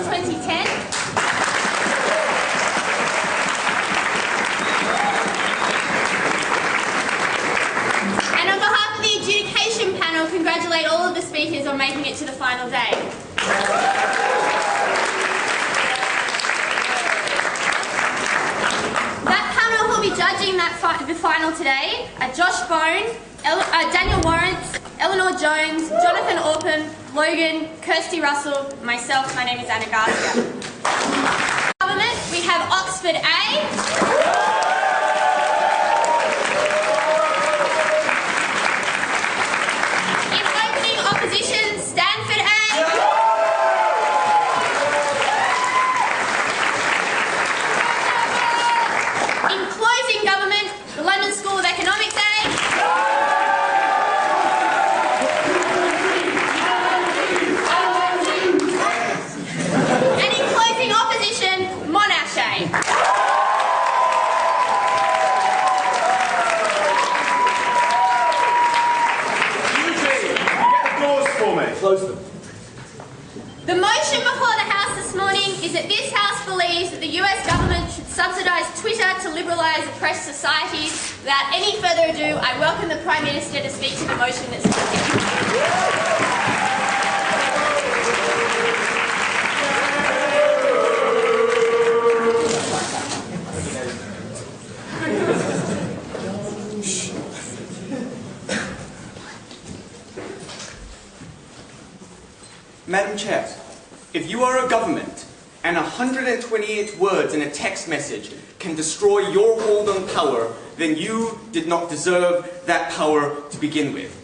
2010. And on behalf of the adjudication panel, congratulate all of the speakers on making it to the final day. That panel will be judging the final today are Josh Bone, Daniel Warrents, Eleanor Jones, Jonathan Orpham, Logan, Kirsty Russell, myself, my name is Anna Garcia. Government, we have Oxford A. In opening opposition, Standford A. In closing government, the London School of Economics A. And in closing opposition, Monash A. Close them. The motion before the House this morning is that this House believes that the US government should subsidise Twitter to liberalise oppressed societies. Without any further ado, I welcome the Prime Minister to speak to the motion that's before. Madam Chair, if you are a government and 128 words in a text message can destroy your hold on power, then you did not deserve that power to begin with.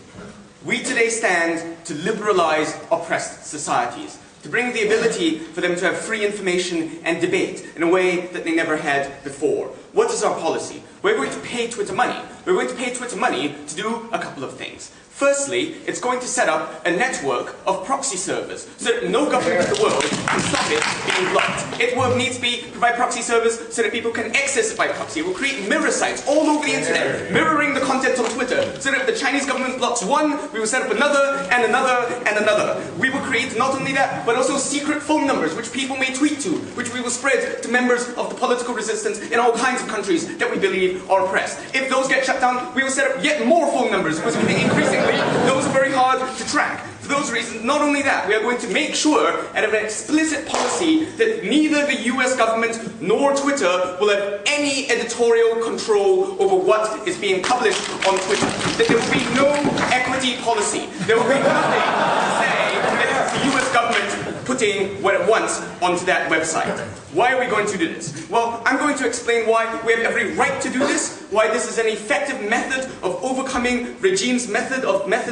We today stand to liberalise oppressed societies, to bring the ability for them to have free information and debate in a way that they never had before. What is our policy? We're going to pay Twitter money. We're going to pay Twitter money to do a couple of things. Firstly, it's going to set up a network of proxy servers so that no government in the world can stop it being blocked. It will need to provide proxy servers so that people can access it by proxy. It will create mirror sites all over the internet, mirroring the content on Twitter, so that if the Chinese government blocks one, we will set up another, and another, and another. We will create not only that, but also secret phone numbers which people may tweet to, which we will spread to members of the political resistance in all kinds of countries that we believe are oppressed. If those get shut down, we will set up yet more phone numbers, because we think increasingly those are very hard to track. For those reasons, not only that, we are going to make sure and have an explicit policy that neither the US government nor Twitter will have any editorial control over what is being published on Twitter. That there will be no equity policy. There will be nothing to say that it's the US government putting what it wants onto that website. Why are we going to do this? Well, I'm going to explain why we have every right to do this, why this is an effective method of overcoming regimes' methods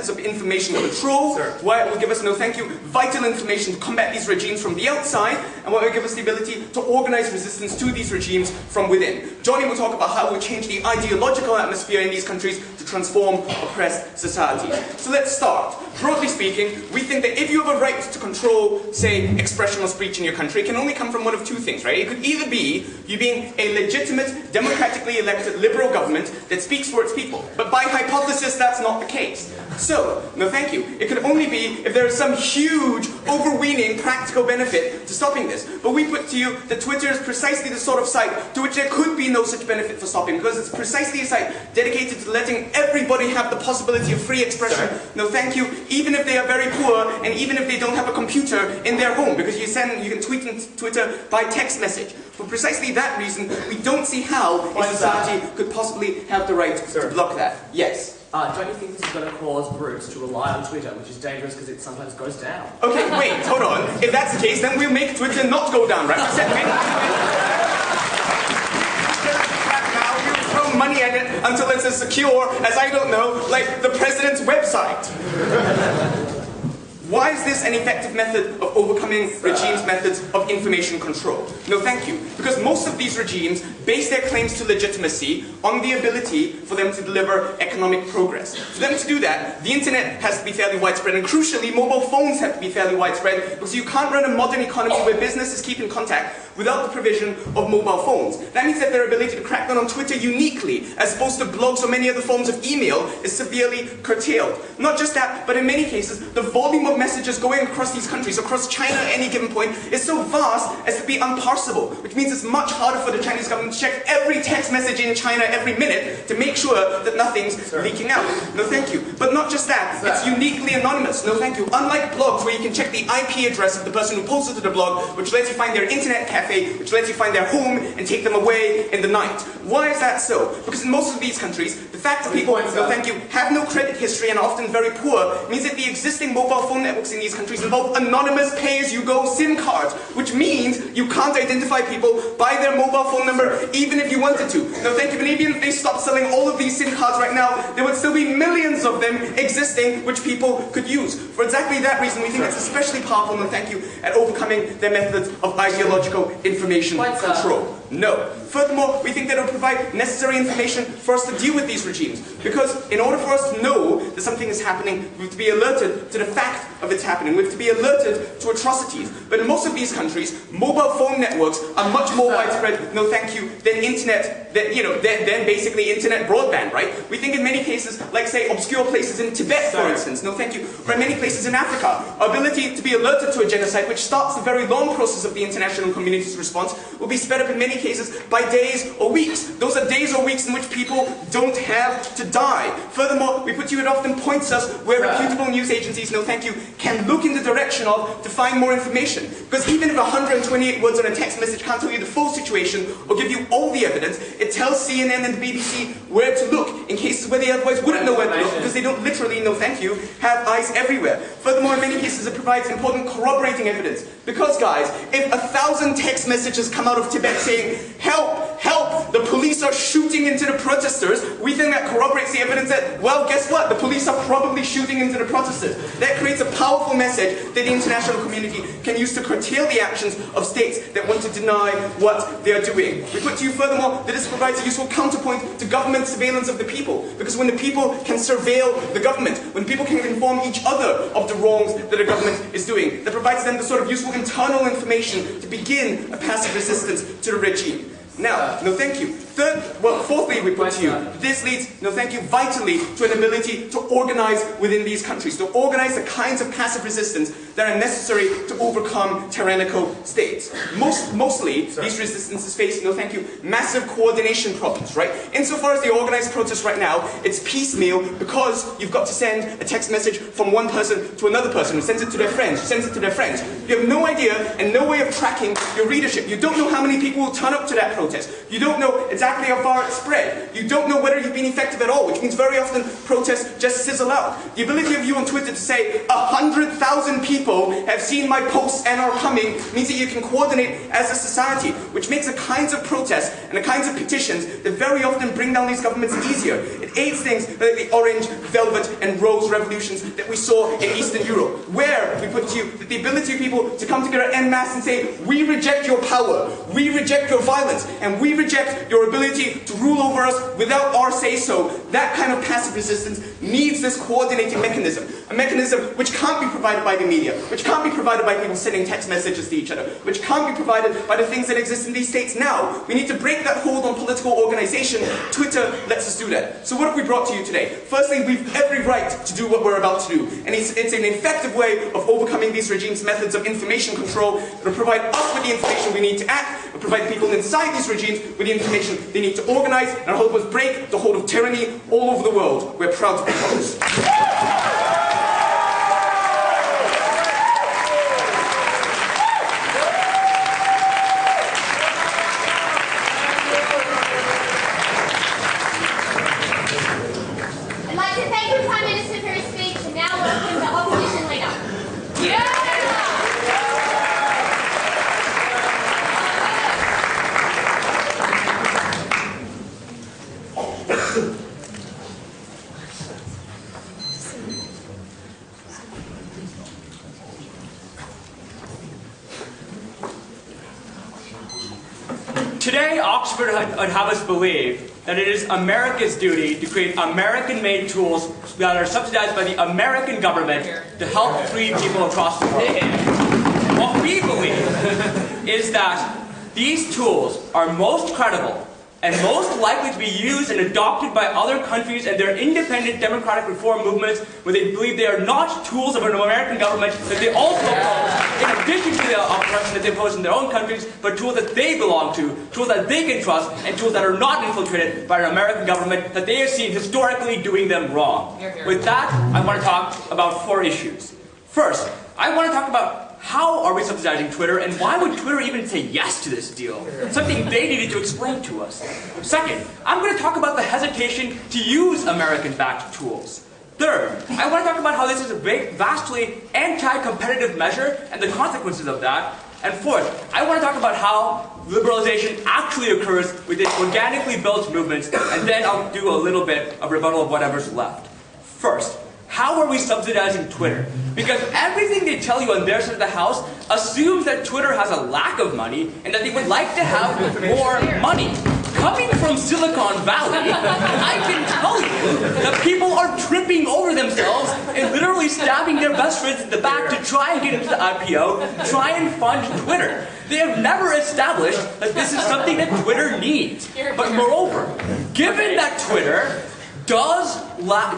of information control, why it will give us, no thank you, vital information to combat these regimes from the outside, and why it will give us the ability to organize resistance to these regimes from within. Johnny will talk about how it will change the ideological atmosphere in these countries to transform oppressed societies. So let's start. Broadly speaking, we think that if you have a right to control, say, expression or speech in your country, it can only come from one of two things, right? It could either be you being a legitimate, democratically elected liberal government that speaks for its people. But by hypothesis, that's not the case. So, no thank you. It could only be if there is some huge, overweening practical benefit to stopping this. But we put to you that Twitter is precisely the sort of site to which there could be no such benefit for stopping, because it's precisely a site dedicated to letting everybody have the possibility of free expression. No thank you, even if they are very poor, and even if they don't have a computer in their home, because you can tweet on Twitter by text message. For precisely that reason, we don't see how a society could possibly have the right to block that. Yes? Don't you think this is going to cause groups to rely on Twitter, which is dangerous because it sometimes goes down? Okay, wait, hold on. If that's the case, then we'll make Twitter not go down, right? We said we'll throw money at it until it's as secure as, I don't know, like the president's website. Why is this an effective method of overcoming regimes' methods of information control? No, thank you. Because most of these regimes base their claims to legitimacy on the ability for them to deliver economic progress. For them to do that, the internet has to be fairly widespread, and crucially, mobile phones have to be fairly widespread, because you can't run a modern economy where businesses keep in contact without the provision of mobile phones. That means that their ability to crack down on Twitter uniquely, as opposed to blogs or many other forms of email, is severely curtailed. Not just that, but in many cases, the volume of messages going across these countries, across China at any given point, is so vast as to be unparsable, which means it's much harder for the Chinese government to check every text message in China every minute to make sure that nothing's leaking out. No thank you. But not just that, it's uniquely anonymous. No thank you. Unlike blogs where you can check the IP address of the person who posted to the blog, which lets you find their internet cafe, which lets you find their home and take them away in the night. Why is that so? Because in most of these countries, the fact that people, no thank you, have no credit history and are often very poor means that the existing mobile phone networks in these countries involve anonymous pay-as-you-go SIM cards, which means you can't identify people by their mobile phone number even if you wanted to. No thank you, and even if they stopped selling all of these SIM cards right now, there would still be millions of them existing which people could use. For exactly that reason, we think it's especially powerful, no thank you, at overcoming their methods of ideological information control. No. Furthermore, we think that it will provide necessary information for us to deal with these regimes. Because in order for us to know that something is happening, we have to be alerted to the fact of its happening. We have to be alerted to atrocities. But in most of these countries, mobile phone networks are much more widespread, no thank you, than internet, than basically internet broadband, right? We think in many cases, like say obscure places in Tibet, for instance, no thank you, or in many places in Africa, our ability to be alerted to a genocide, which starts the very long process of the international community's response, will be sped up in many cases by days or weeks. Those are days or weeks in which people don't have to die. Furthermore, we put you, it often points us where reputable news agencies, no thank you, can look in the direction of to find more information. Because even if 128 words on a text message can't tell you the full situation or give you all the evidence, it tells CNN and the BBC where to look in cases where they otherwise wouldn't know where to look because they don't literally, no thank you, have eyes everywhere. Furthermore, in many cases it provides important corroborating evidence. Because guys, if 1,000 text messages come out of Tibet saying, help, help, the police are shooting into the protesters, we think that corroborates the evidence that, well, guess what? The police are probably shooting into the protesters. That creates a powerful message that the international community can use to curtail the actions of states that want to deny what they are doing. We put to you furthermore that this provides a useful counterpoint to government surveillance of the people. Because when the people can surveil the government, when people can inform each other of the wrongs that a government is doing, that provides them the sort of useful internal information to begin a passive resistance to the regime. Now, no thank you. Fourthly, we put to you, this leads, no thank you, vitally to an ability to organize within these countries, to organize the kinds of passive resistance that are necessary to overcome tyrannical states. Mostly, these resistances face, no thank you, massive coordination problems, right? Insofar as the organized protest right now, it's piecemeal because you've got to send a text message from one person to another person who sends it to their friends, who sends it to their friends. You have no idea and no way of tracking your readership. You don't know how many people will turn up to that protest. You don't know exactly how far it's spread. You don't know whether you've been effective at all, which means very often protests just sizzle out. The ability of you on Twitter to say 100,000 people have seen my posts and are coming means that you can coordinate as a society, which makes the kinds of protests and the kinds of petitions that very often bring down these governments easier. It aids things like the orange, velvet and rose revolutions that we saw in Eastern Europe, where we put to you that the ability of people to come together en masse and say, we reject your power, we reject your violence, and we reject your ability to rule over us without our say-so. That kind of passive resistance needs this coordinating mechanism. A mechanism which can't be provided by the media, which can't be provided by people sending text messages to each other, which can't be provided by the things that exist in these states now. We need to break that hold on political organization. Twitter lets us do that. So what have we brought to you today? Firstly, we've every right to do what we're about to do. And it's an effective way of overcoming these regimes' methods of information control that will provide us with the information we need to act, and provide people inside these regimes with the information they need to organize, and our hope was break the hold of tyranny all over the world. We're proud to be opposed. I'd like to thank the Prime Minister for his speech and now welcome the opposition leader. Today, Oxford would have us believe that it is America's duty to create American-made tools that are subsidized by the American government to help free people across the world. What we believe is that these tools are most credible and most likely to be used and adopted by other countries and their independent democratic reform movements when they believe they are not tools of an American government that they also oppose, in addition to the oppression that they oppose in their own countries, but tools that they belong to, tools that they can trust, and tools that are not infiltrated by an American government that they have seen historically doing them wrong. With that, I want to talk about 4 issues. First, I want to talk about how are we subsidizing Twitter, and why would Twitter even say yes to this deal? Something they needed to explain to us. Second, I'm going to talk about the hesitation to use American-backed tools. Third, I want to talk about how this is a vastly anti-competitive measure and the consequences of that. And fourth, I want to talk about how liberalization actually occurs within organically built movements, and then I'll do a little bit of rebuttal of whatever's left. First, how are we subsidizing Twitter? Because everything they tell you on their side of the house assumes that Twitter has a lack of money and that they would like to have more money. Coming from Silicon Valley, I can tell you that people are tripping over themselves and literally stabbing their best friends in the back to try and get into the IPO, try and fund Twitter. They have never established that this is something that Twitter needs. But moreover, given that Twitter does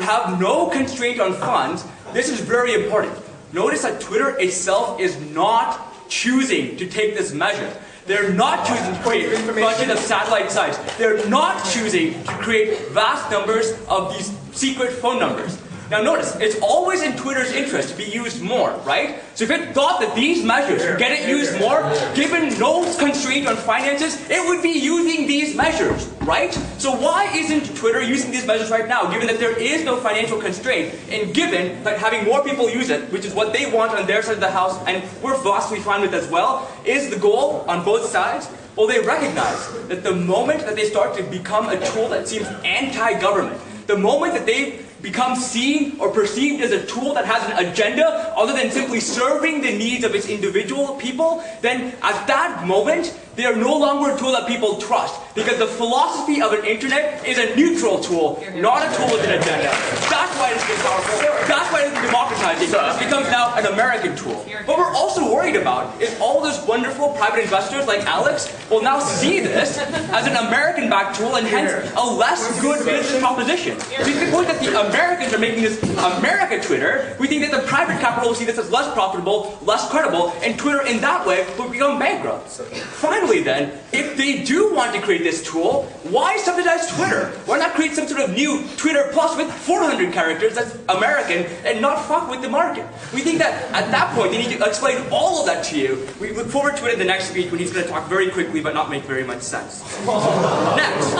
have no constraint on funds, this is very important. Notice that Twitter itself is not choosing to take this measure. They're not choosing to create a budget of satellite sites. They're not choosing to create vast numbers of these secret phone numbers. Now notice, it's always in Twitter's interest to be used more, right? So if it thought that these measures would get it used more, given no constraint on finances, it would be using these measures, right? So why isn't Twitter using these measures right now, given that there is no financial constraint, and given that having more people use it, which is what they want on their side of the house, and we're vastly fine with as well, is the goal on both sides? Well, they recognize that the moment that they start to become a tool that seems anti-government, the moment that they become seen or perceived as a tool that has an agenda other than simply serving the needs of its individual people, then at that moment, they are no longer a tool that people trust. Because the philosophy of an internet is a neutral tool, not a tool with an agenda. That's why it's been powerful. That's why it's been democratizing. It becomes now an American tool. What we're also worried about is all those wonderful private investors like Alex will now see this as an American-backed tool and hence a less good business proposition. So if we point that the Americans are making this America Twitter, we think that the private capital will see this as less profitable, less credible, and Twitter in that way will become bankrupt. Finally then, if they do want to create this tool, why subsidize Twitter? Why not create some sort of new Twitter Plus with 400 characters that's American and not fuck with the market? We think that at that point they need to explain all of that to you. We look forward to it in the next speech when he's going to talk very quickly but not make very much sense. Next,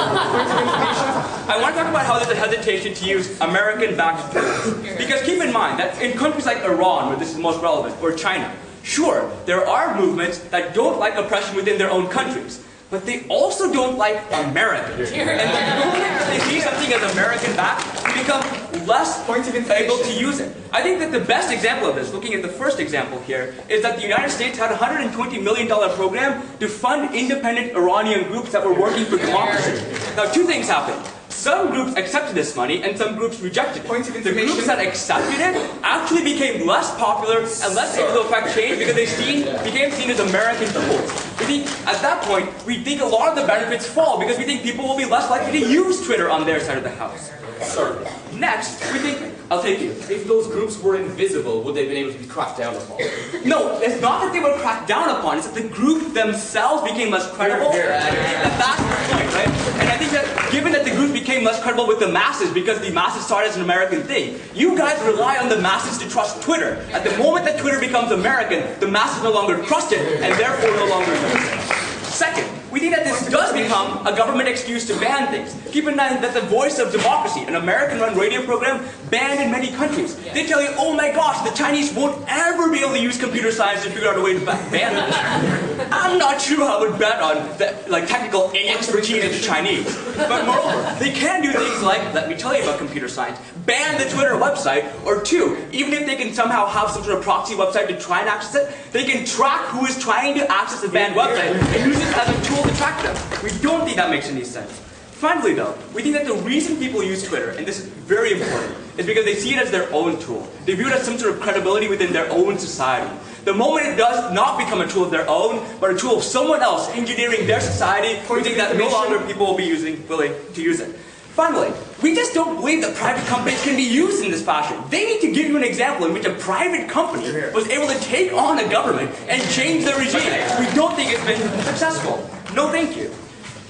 I want to talk about how there's a hesitation to use American-backed tools. Because keep in mind that in countries like Iran, where this is most relevant, or China, sure, there are movements that don't like oppression within their own countries, but they also don't like Americans. And the moment they see something as American-backed, they become less able to use it. I think that the best example of this, looking at the first example here, is that the United States had a $120 million program to fund independent Iranian groups that were working for democracy. Now, 2 things happened. Some groups accepted this money and some groups rejected it. The groups that accepted it actually became less popular and less able to affect change because they became seen as American tools. We think at that point, we think a lot of the benefits fall because we think people will be less likely to use Twitter on their side of the house. Next, we think, I'll take you. If those groups were invisible, would they have been able to be cracked down upon? No, it's not that they were cracked down upon, it's that the group themselves became less credible. That's the point, right? And I think that given that the group became less credible with the masses because the masses saw it as an American thing, you guys rely on the masses to trust Twitter. At the moment that Twitter becomes American, the masses no longer trust it and therefore no longer use it. Second, we think that this does become a government excuse to ban things. Keep in mind that the Voice of Democracy, an American-run radio program, banned in many countries. They tell you, oh my gosh, the Chinese won't ever be able to use computer science to figure out a way to ban this. I'm not sure I would bet on the technical expertise of the Chinese. But moreover, they can do things like, let me tell you about computer science, ban the Twitter website, or 2, even if they can somehow have some sort of proxy website to try and access it, they can track who is trying to access the banned website and use it as a tool to track them. We don't think that makes any sense. Finally though, we think that the reason people use Twitter, and this is very important, is because they see it as their own tool. They view it as some sort of credibility within their own society. the moment it does not become a tool of their own, but a tool of someone else engineering their society, we think that no longer people will be willing to use it. Finally, we just don't believe that private companies can be used in this fashion. They need to give you an example in which a private company was able to take on a government and change the regime. We don't think it's been successful. No thank you.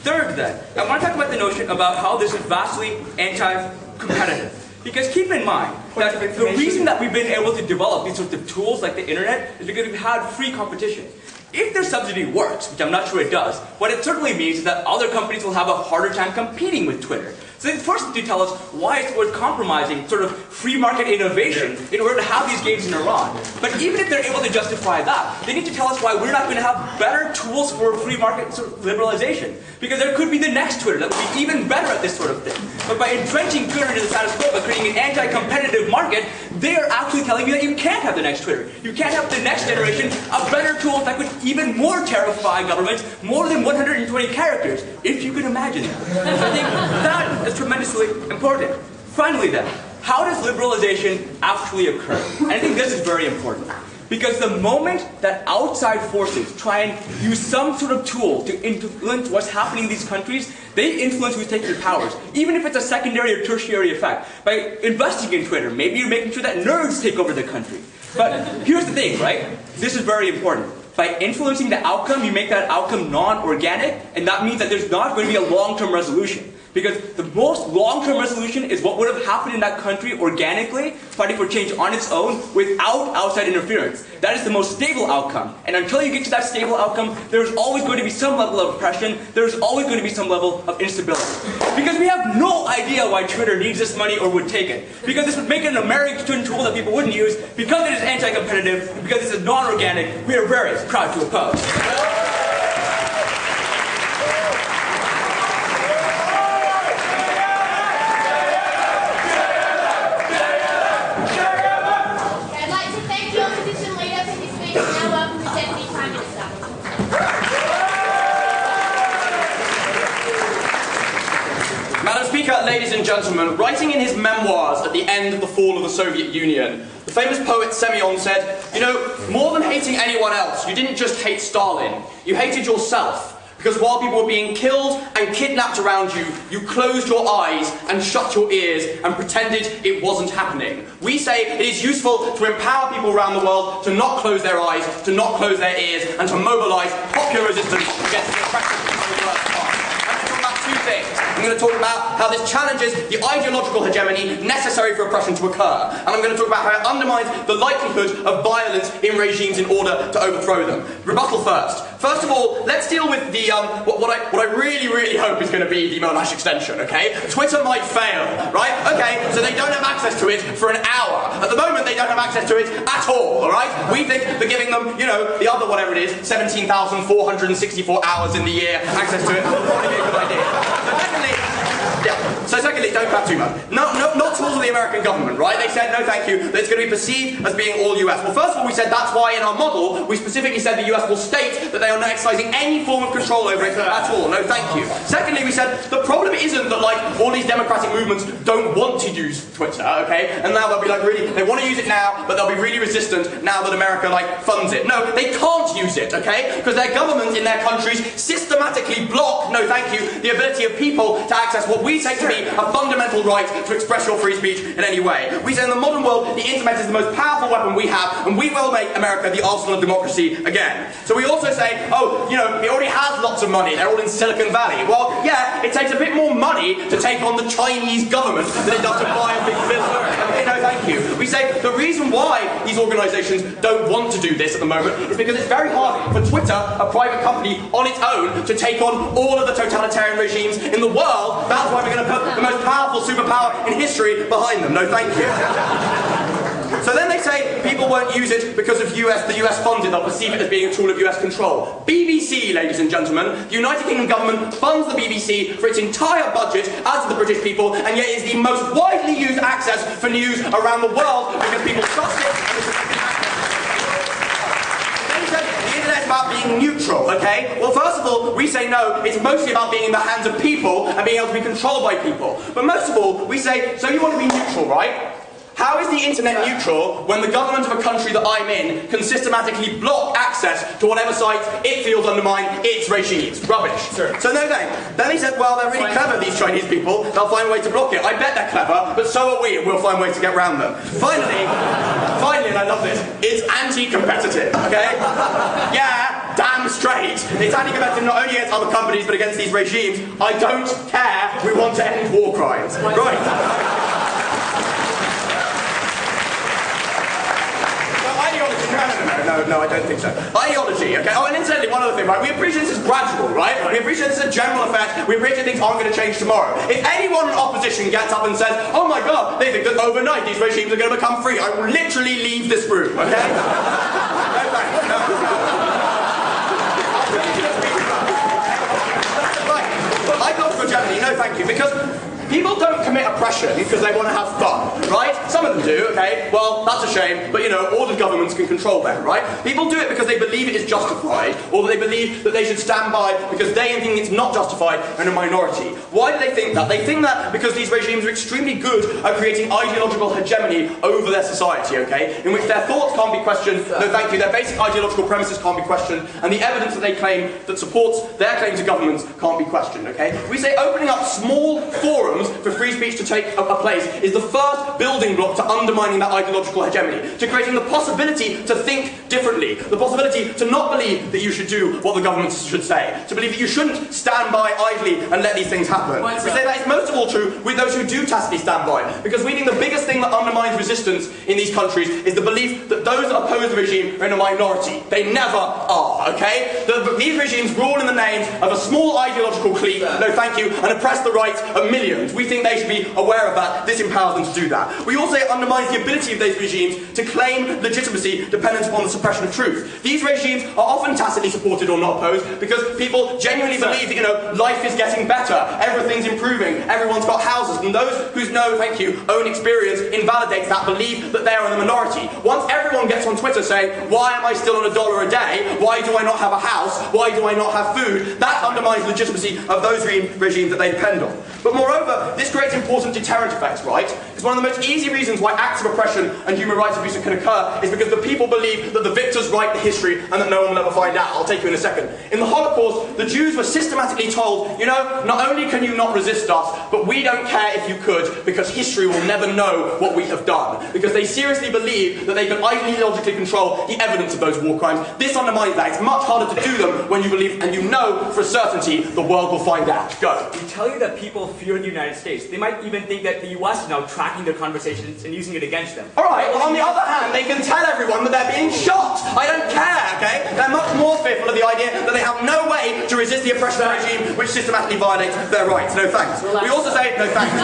Third then, I want to talk about the notion about how this is vastly anti-competitive. Because keep in mind that the reason that we've been able to develop these sorts of tools like the internet is because we've had free competition. If their subsidy works, which I'm not sure it does, what it certainly means is that other companies will have a harder time competing with Twitter. So they first need to tell us why it's worth compromising sort of free market innovation in order to have these games in Iran. But even if they're able to justify that, they need to tell us why we're not going to have better tools for free market sort of liberalization. Because there could be the next Twitter that would be even better at this sort of thing. But by entrenching Twitter into the status quo, by creating an anti-competitive market, they are actually telling you that you can't have the next Twitter. You can't have the next generation of better tools that could even more terrify governments, more than 120 characters, if you can imagine it. So I think that is tremendously important. Finally then, how does liberalization actually occur? And I think this is very important. Because the moment that outside forces try and use some sort of tool to influence what's happening in these countries, they influence who's taking powers, even if it's a secondary or tertiary effect. By investing in Twitter, maybe you're making sure that nerds take over the country. But here's the thing, right? This is very important. By influencing the outcome, you make that outcome non-organic, and that means that there's not going to be a long-term resolution. Because the most long-term resolution is what would have happened in that country organically, fighting for change on its own, without outside interference. That is the most stable outcome. And until you get to that stable outcome, there's always going to be some level of oppression, there's always going to be some level of instability. Because we have no idea why Twitter needs this money or would take it. Because this would make it an American tool that people wouldn't use, because it is anti-competitive, because it is non-organic, we are very proud to oppose. Ladies and gentlemen, writing in his memoirs at the end of the fall of the Soviet Union, the famous poet Semyon said, you know, more than hating anyone else, you didn't just hate Stalin, you hated yourself. Because while people were being killed and kidnapped around you, you closed your eyes and shut your ears and pretended it wasn't happening. We say it is useful to empower people around the world to not close their eyes, to not close their ears, and to mobilize popular resistance against the oppressive people of the world. Two things. I'm going to talk about how this challenges the ideological hegemony necessary for oppression to occur. And I'm going to talk about how it undermines the likelihood of violence in regimes in order to overthrow them. Rebuttal first. First of all, let's deal with the what I really hope is going to be the Monash extension, okay? Twitter might fail, right? Okay, so they don't have access to it for an hour. At the moment, they don't have access to it at all, alright? We think that giving them, you know, the other whatever it is, 17,464 hours in the year access to it will probably be a good idea. So secondly, don't clap too much. Not tools of the American government, right? They said, no thank you, that it's going to be perceived as being all US. Well, first of all, we said that's why in our model, we specifically said the US will state that they are not exercising any form of control over it at all. No thank you. Secondly, we said the problem isn't that, like, all these democratic movements don't want to use Twitter, okay? And now they'll be like, really, they want to use it now, but they'll be really resistant now that America, like, funds it. No, they can't use it, okay? Because their governments in their countries systematically block, no thank you, the ability of people to access what we take to be a fundamental right to express your free speech in any way. We say in the modern world, the internet is the most powerful weapon we have, and we will make America the arsenal of democracy again. So we also say, oh, you know, it already has lots of money, they're all in Silicon Valley. Well, yeah, it takes a bit more money to take on the Chinese government than it does to buy a big business. Okay, no thank you. We say the reason why these organisations don't want to do this at the moment is because it's very hard for Twitter, a private company on its own, to take on all of the totalitarian regimes in the world. That's why we're going to put the most powerful superpower in history behind them. No thank you. So then they say people won't use it because of the US funds it, they'll perceive it as being a tool of US control. BBC, ladies and gentlemen, the United Kingdom government funds the BBC for its entire budget, as do the British people, and yet it is the most widely used access for news around the world because people trust it and it's the internet's about being neutral, okay? Well, first of all, we say no, it's mostly about being in the hands of people and being able to be controlled by people. But most of all, we say, so you want to be neutral, right? How is the internet neutral when the government of a country that I'm in can systematically block access to whatever sites it feels undermine its regimes? Rubbish. Sure. So no thanks. Then he said, well, they're really clever, these Chinese people. They'll find a way to block it. I bet they're clever, but so are we, and we'll find ways to get around them. Finally, and I love this, it's anti-competitive, okay? Yeah, damn straight. It's anti-competitive not only against other companies, but against these regimes. I don't care. We want to end war crimes. Right. No, I don't think so. Ideology, okay? Oh, and incidentally, one other thing, right? We appreciate this is gradual, right? We appreciate this is a general effect. We appreciate things aren't going to change tomorrow. If anyone in opposition gets up and says, oh my god, they think that overnight these regimes are going to become free, I will literally leave this room, okay? No thanks. No. Right. Ideological Germany, no thank you, because people don't commit oppression because they want to have fun, right? Some of them do, okay? Well, that's a shame, but you know, ordered governments can control them, right? People do it because they believe it is justified, or that they believe that they should stand by because they think it's not justified and a minority. Why do they think that? They think that because these regimes are extremely good at creating ideological hegemony over their society, okay? In which their thoughts can't be questioned, no thank you, their basic ideological premises can't be questioned, and the evidence that they claim that supports their claim to governments can't be questioned, okay? We say opening up small forums for free speech to take a place is the first building block to undermining that ideological hegemony, to creating the possibility to think differently, the possibility to not believe that you should do what the government should say, to believe that you shouldn't stand by idly and let these things happen. We say that is most of all true with those who do tacitly stand by, because we think the biggest thing that undermines resistance in these countries is the belief that those that oppose the regime are in a minority. They never are, okay? These regimes rule in the name of a small ideological clique, no thank you, and oppress the rights of millions. We think they should be aware of that. This empowers them to do that. We also say it undermines the ability of those regimes to claim legitimacy dependent upon the suppression of truth. These regimes are often tacitly supported or not opposed because people genuinely believe that, you know, life is getting better, everything's improving, everyone's got houses, and those whose no, thank you, own experience invalidates that belief that they are in the minority. Once everyone gets on Twitter saying, why am I still on $1 a day? Why do I not have a house? Why do I not have food? That undermines legitimacy of those regimes that they depend on. But moreover, this creates important deterrent effects, right? It's one of the most easy reasons why acts of oppression and human rights abuse can occur is because the people believe that the victors write the history and that no one will ever find out. I'll take you in a second. In the Holocaust, the Jews were systematically told, you know, not only can you not resist us, but we don't care if you could, because history will never know what we have done. Because they seriously believe that they can ideologically control the evidence of those war crimes. This undermines that. It's much harder to do them when you believe and you know for a certainty the world will find out. Go. We tell you that people fear the United States. They might even think that the US is now tracking their conversations and using it against them. Alright, well on the other hand, they can tell everyone that they're being shot. I don't care, okay? They're much more fearful of the idea that they have no way to resist the oppression regime which systematically violates their rights. No thanks. We also say, no thanks. No.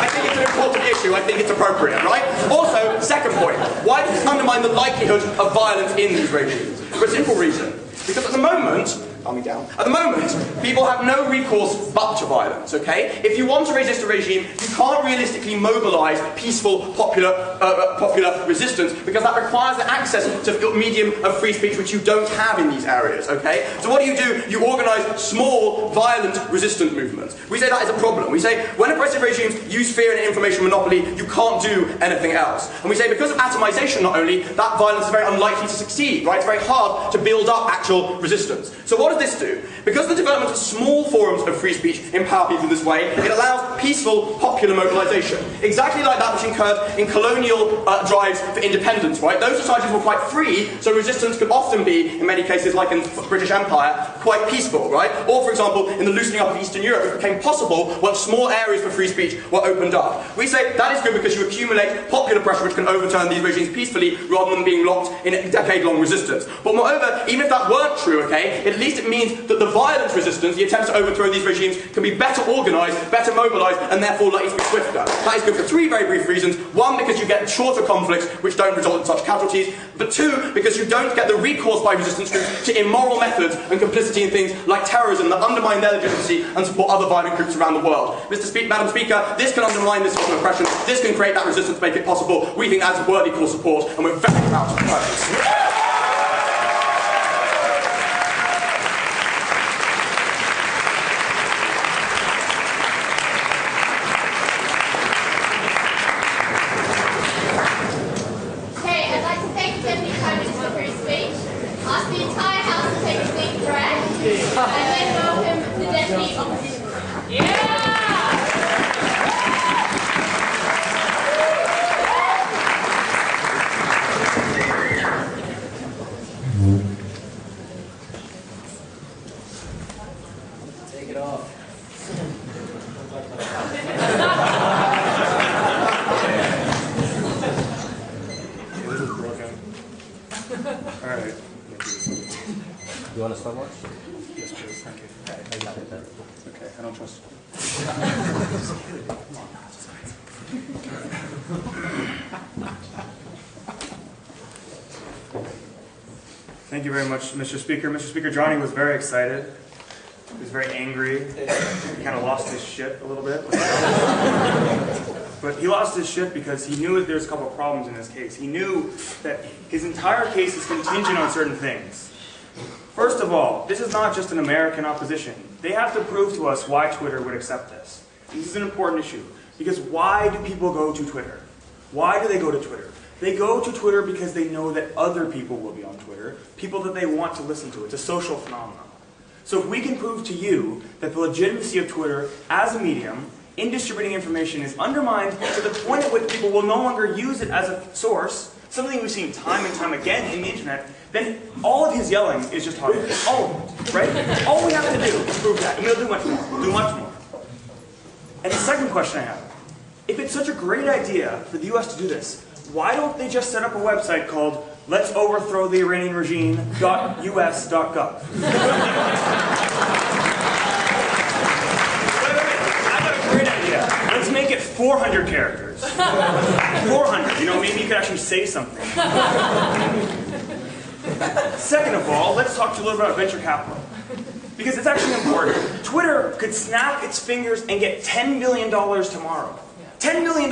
I think it's an important issue. I think it's appropriate, right? Also, second point, why does this undermine the likelihood of violence in these regimes? For a simple reason. Because at the moment, calm me down. At the moment, people have no recourse but to violence, okay? If you want to resist a regime, you can't realistically mobilise peaceful, popular resistance because that requires the access to a medium of free speech which you don't have in these areas, okay? So what do? You organise small, violent, resistant movements. We say that is a problem. We say when oppressive regimes use fear and information monopoly, you can't do anything else. And we say because of atomisation not only, that violence is very unlikely to succeed, right? It's very hard to build up actual resistance. So what does this do? Because the development of small forums of free speech empower people this way, it allows peaceful, popular mobilisation. Exactly like that which occurred in colonial drives for independence, right? Those societies were quite free, so resistance could often be, in many cases like in the British Empire, quite peaceful, right? Or, for example, in the loosening up of Eastern Europe, it became possible once small areas for free speech were opened up. We say that is good because you accumulate popular pressure which can overturn these regimes peacefully rather than being locked in a decade-long resistance. But moreover, even if that weren't true, okay, at least it means that the violent resistance, the attempts to overthrow these regimes, can be better organised, better mobilised, and therefore likely to be swifter. That is good for three very brief reasons. One, because you get shorter conflicts which don't result in such casualties. But two, because you don't get the recourse by resistance groups to immoral methods and complicity in things like terrorism that undermine their legitimacy and support other violent groups around the world. Madam Speaker, this can undermine this sort of oppression. This can create that resistance to make it possible. We think that's worthy cause support, and we're very proud to propose. it off. Alright. You want a stopwatch? Yes, please. Thank you. I got it then. Okay, I don't trust Thank you very much, Mr. Speaker. Mr. Speaker, Johnny was very excited. He was very angry. He kind of lost his shit a little bit. But he lost his shit because he knew that there's a couple of problems in this case. He knew that his entire case is contingent on certain things. First of all, this is not just an American opposition. They have to prove to us why Twitter would accept this. This is an important issue. Because why do people go to Twitter? Why do they go to Twitter? They go to Twitter because they know that other people will be on Twitter, people that they want to listen to. It's a social phenomenon. So if we can prove to you that the legitimacy of Twitter as a medium in distributing information is undermined to the point at which people will no longer use it as a source, something we've seen time and time again in the internet, then all of his yelling is just hard. All of it, right? All we have to do is prove that, and we'll do much more. We'll do much more. And the second question I have, if it's such a great idea for the US to do this, why don't they just set up a website called Let's Overthrow the Iranian Regime.us.gov? I've got a great idea. Let's make it 400 characters. 400. You know, maybe you could actually say something. Second of all, let's talk to you a little bit about venture capital. Because it's actually important. Twitter could snap its fingers and get $10 billion tomorrow. $10 billion.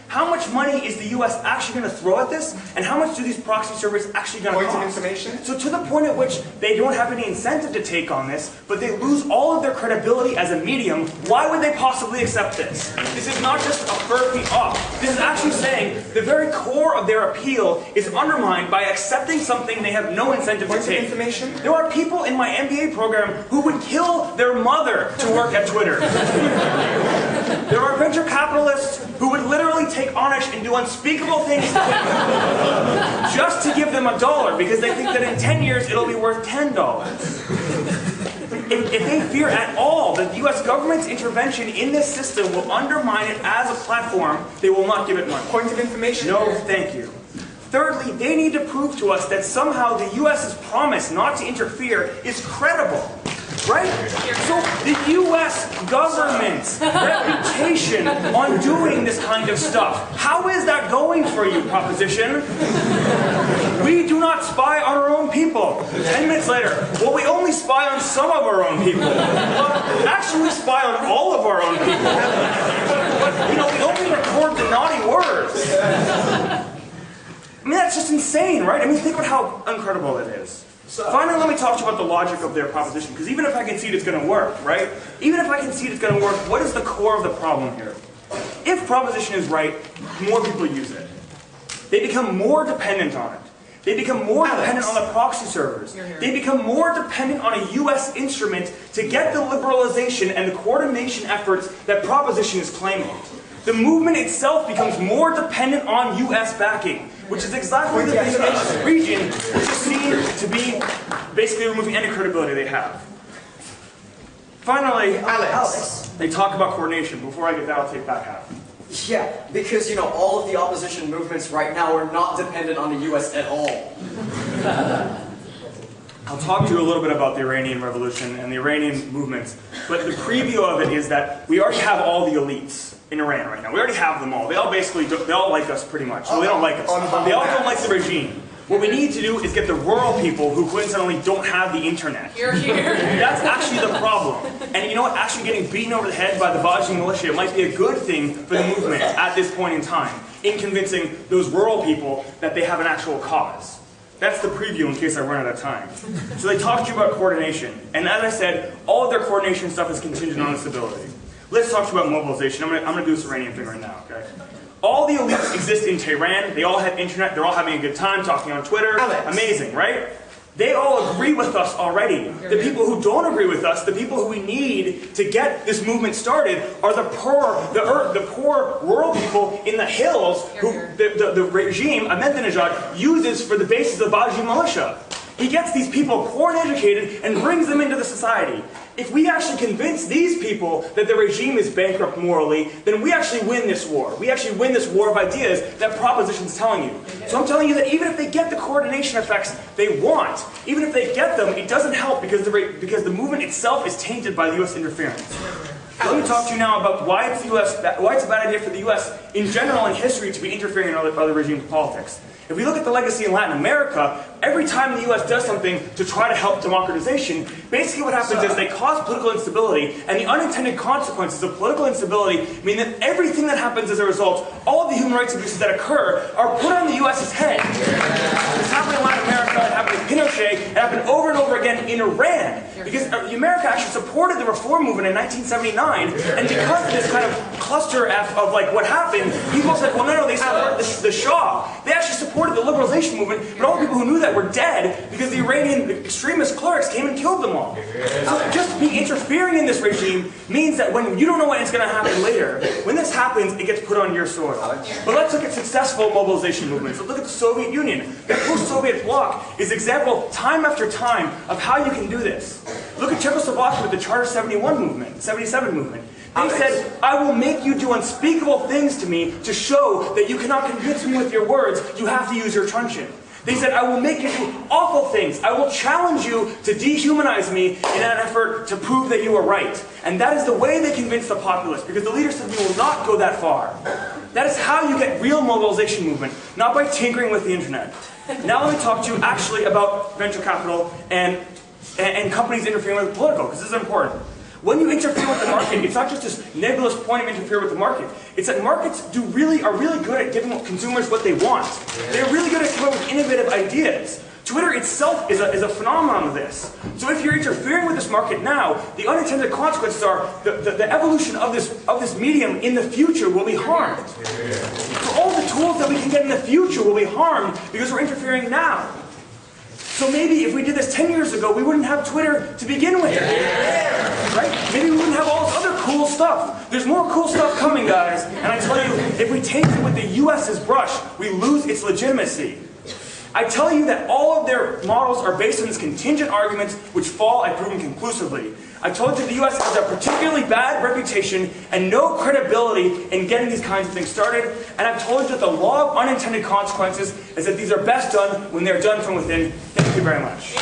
How much money is the US actually going to throw at this? And how much do these proxy servers actually going to cost? Points of information? So to the point at which they don't have any incentive to take on this, but they lose all of their credibility as a medium, why would they possibly accept this? This is not just a fur-feet off. This is actually saying the very core of their appeal is undermined by accepting something they have no incentive to take. Information? There are people in my MBA program who would kill their mother to work at Twitter. There are venture capitalists who would literally take Monash and do unspeakable things just to give them $1 because they think that in 10 years it'll be worth $10. If they fear at all that the US government's intervention in this system will undermine it as a platform, they will not give it money. Point of information? No, thank you. Thirdly, they need to prove to us that somehow the US's promise not to interfere is credible. Right? So the US government's reputation on doing this kind of stuff, how is that going for you, proposition? We do not spy on our own people. 10 minutes later, well, we only spy on some of our own people. Well, actually, we spy on all of our own people. But, you know, we only record the naughty words. I mean, that's just insane, right? I mean, think about how incredible it is. Finally, let me talk to you about the logic of their proposition, because even if I concede it's going to work, right? Even if I concede it's going to work, what is the core of the problem here? If proposition is right, more people use it. They become more dependent on it. They become more dependent on the proxy servers. They become more dependent on a US instrument to get the liberalization and the coordination efforts that proposition is claiming. The movement itself becomes more dependent on US backing, which is exactly the thing that this region which is seen to be basically removing any credibility they have. Finally, Alex. They talk about coordination. Before I get that, I'll take back half. Yeah, because, you know, all of the opposition movements right now are not dependent on the US at all. I'll talk to you a little bit about the Iranian Revolution and the Iranian movements, but the preview of it is that we already have all the elites in Iran right now. We already have them all. They all basically, they all like us pretty much. So they don't like us. They all don't like the regime. What we need to do is get the rural people who coincidentally don't have the internet. You're here. That's actually the problem. And you know what? Actually getting beaten over the head by the Wudc militia might be a good thing for the movement at this point in time, in convincing those rural people that they have an actual cause. That's the preview in case I run out of time. So they talked to you about coordination. And as I said, all of their coordination stuff is contingent on stability. Let's talk to you about mobilization. I'm gonna do this Iranian thing right now, okay? All the elites exist in Tehran. They all have internet. They're all having a good time talking on Twitter. Alex. Amazing, right? They all agree with us already. The people who don't agree with us, the people who we need to get this movement started, are the poor rural people in the hills who the regime, Ahmadinejad, uses for the basis of the Wudc militia. He gets these people poor and educated and brings them into the society. If we actually convince these people that the regime is bankrupt morally, then we actually win this war. We actually win this war of ideas that proposition's telling you. So I'm telling you that even if they get the coordination effects they want, even if they get them, it doesn't help because the movement itself is tainted by the U.S. interference. Let me talk to you now about why it's a bad idea for the U.S. in general in history to be interfering in other regimes' politics. If we look at the legacy in Latin America, every time the U.S. does something to try to help democratization, basically what happens is they cause political instability, and the unintended consequences of political instability mean that everything that happens as a result, all of the human rights abuses that occur, are put on the U.S.'s head. It's happened in Latin America, it happened in Pinochet, it happened over and over again in Iran, because America actually supported the reform movement in 1979, and because of this kind of cluster F of like what happened, people said, well, no, they support the Shah. They actually supported the liberalization movement, but all the people who knew that were dead because the Iranian extremist clerics came and killed them all. So just be interfering in this regime means that when you don't know when it's going to happen later, when this happens, it gets put on your sword. But let's look at successful mobilization movements. Let's look at the Soviet Union. The post-Soviet bloc is example time after time of how you can do this. Look at Czechoslovakia with the Charter 77 movement. They said, I will make you do unspeakable things to me to show that you cannot convince me with your words, you have to use your truncheon. They said, I will make you do awful things. I will challenge you to dehumanize me in an effort to prove that you are right. And that is the way they convince the populace, because the leaders said we will not go that far. That is how you get real mobilization movement, not by tinkering with the internet. Now let me talk to you actually about venture capital and companies interfering with the political, because this is important. When you interfere with the market, it's not just this nebulous point of interfere with the market. It's that markets are really good at giving consumers what they want. They're really good at coming up with innovative ideas. Twitter itself is a phenomenon of this. So if you're interfering with this market now, the unintended consequences are the evolution of this medium in the future will be harmed. So all the tools that we can get in the future will be harmed because we're interfering now. So maybe if we did this 10 years ago, we wouldn't have Twitter to begin with. Right? Maybe we wouldn't have all this other cool stuff. There's more cool stuff coming, guys. And I tell you, if we taint it with the US's brush, we lose its legitimacy. I tell you that all of their models are based on these contingent arguments which fall, I've proven conclusively. I told you the US has a particularly bad reputation and no credibility in getting these kinds of things started. And I've told you that the law of unintended consequences is that these are best done when they're done from within. Thank you very much.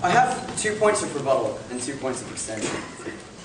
I have 2 points of rebuttal and 2 points of extension.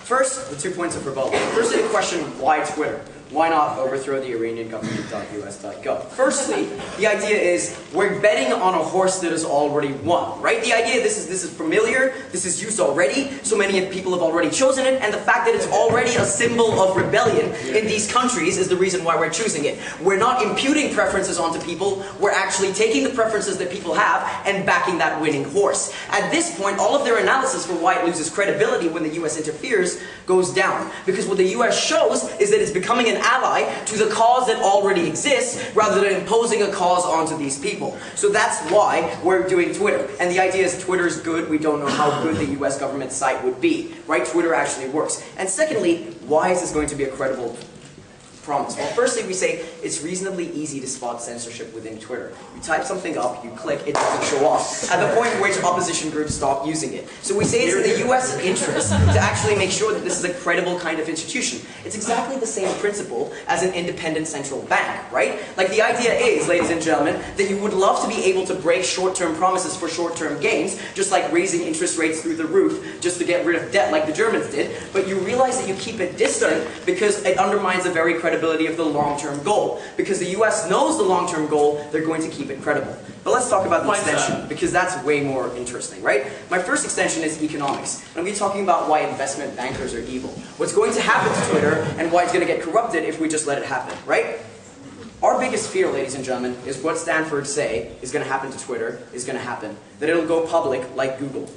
First, the 2 points of rebuttal. Firstly, the question, why Twitter? Why not overthrow the Iranian government.us.gov? Firstly, the idea is we're betting on a horse that has already won, right? The idea, this is familiar, this is used already, so many people have already chosen it, and the fact that it's already a symbol of rebellion in these countries is the reason why we're choosing it. We're not imputing preferences onto people, we're actually taking the preferences that people have and backing that winning horse. At this point, all of their analysis for why it loses credibility when the US interferes goes down, because what the US shows is that it's becoming an ally to the cause that already exists rather than imposing a cause onto these people. So that's why we're doing Twitter. And the idea is Twitter's good, we don't know how good the US government site would be, right? Twitter actually works. And secondly, why is this going to be a credible promise? Well, firstly, we say it's reasonably easy to spot censorship within Twitter. You type something up, you click, it doesn't show off, at the point in which opposition groups stop using it. So we say it's in the US interest to actually make sure that this is a credible kind of institution. It's exactly the same principle as an independent central bank, right? Like the idea is, ladies and gentlemen, that you would love to be able to break short-term promises for short-term gains, just like raising interest rates through the roof, just to get rid of debt like the Germans did, but you realize that you keep it distant because it undermines the very credibility of the long-term goal. Because the US knows the long-term goal, they're going to keep it credible. But let's talk about the extension, because that's way more interesting, right? My first extension is economics. And we're talking about why investment bankers are evil. What's going to happen to Twitter, and why it's going to get corrupted if we just let it happen, right? Our biggest fear, ladies and gentlemen, is what Standford say is going to happen to Twitter is going to happen. That it'll go public like Google.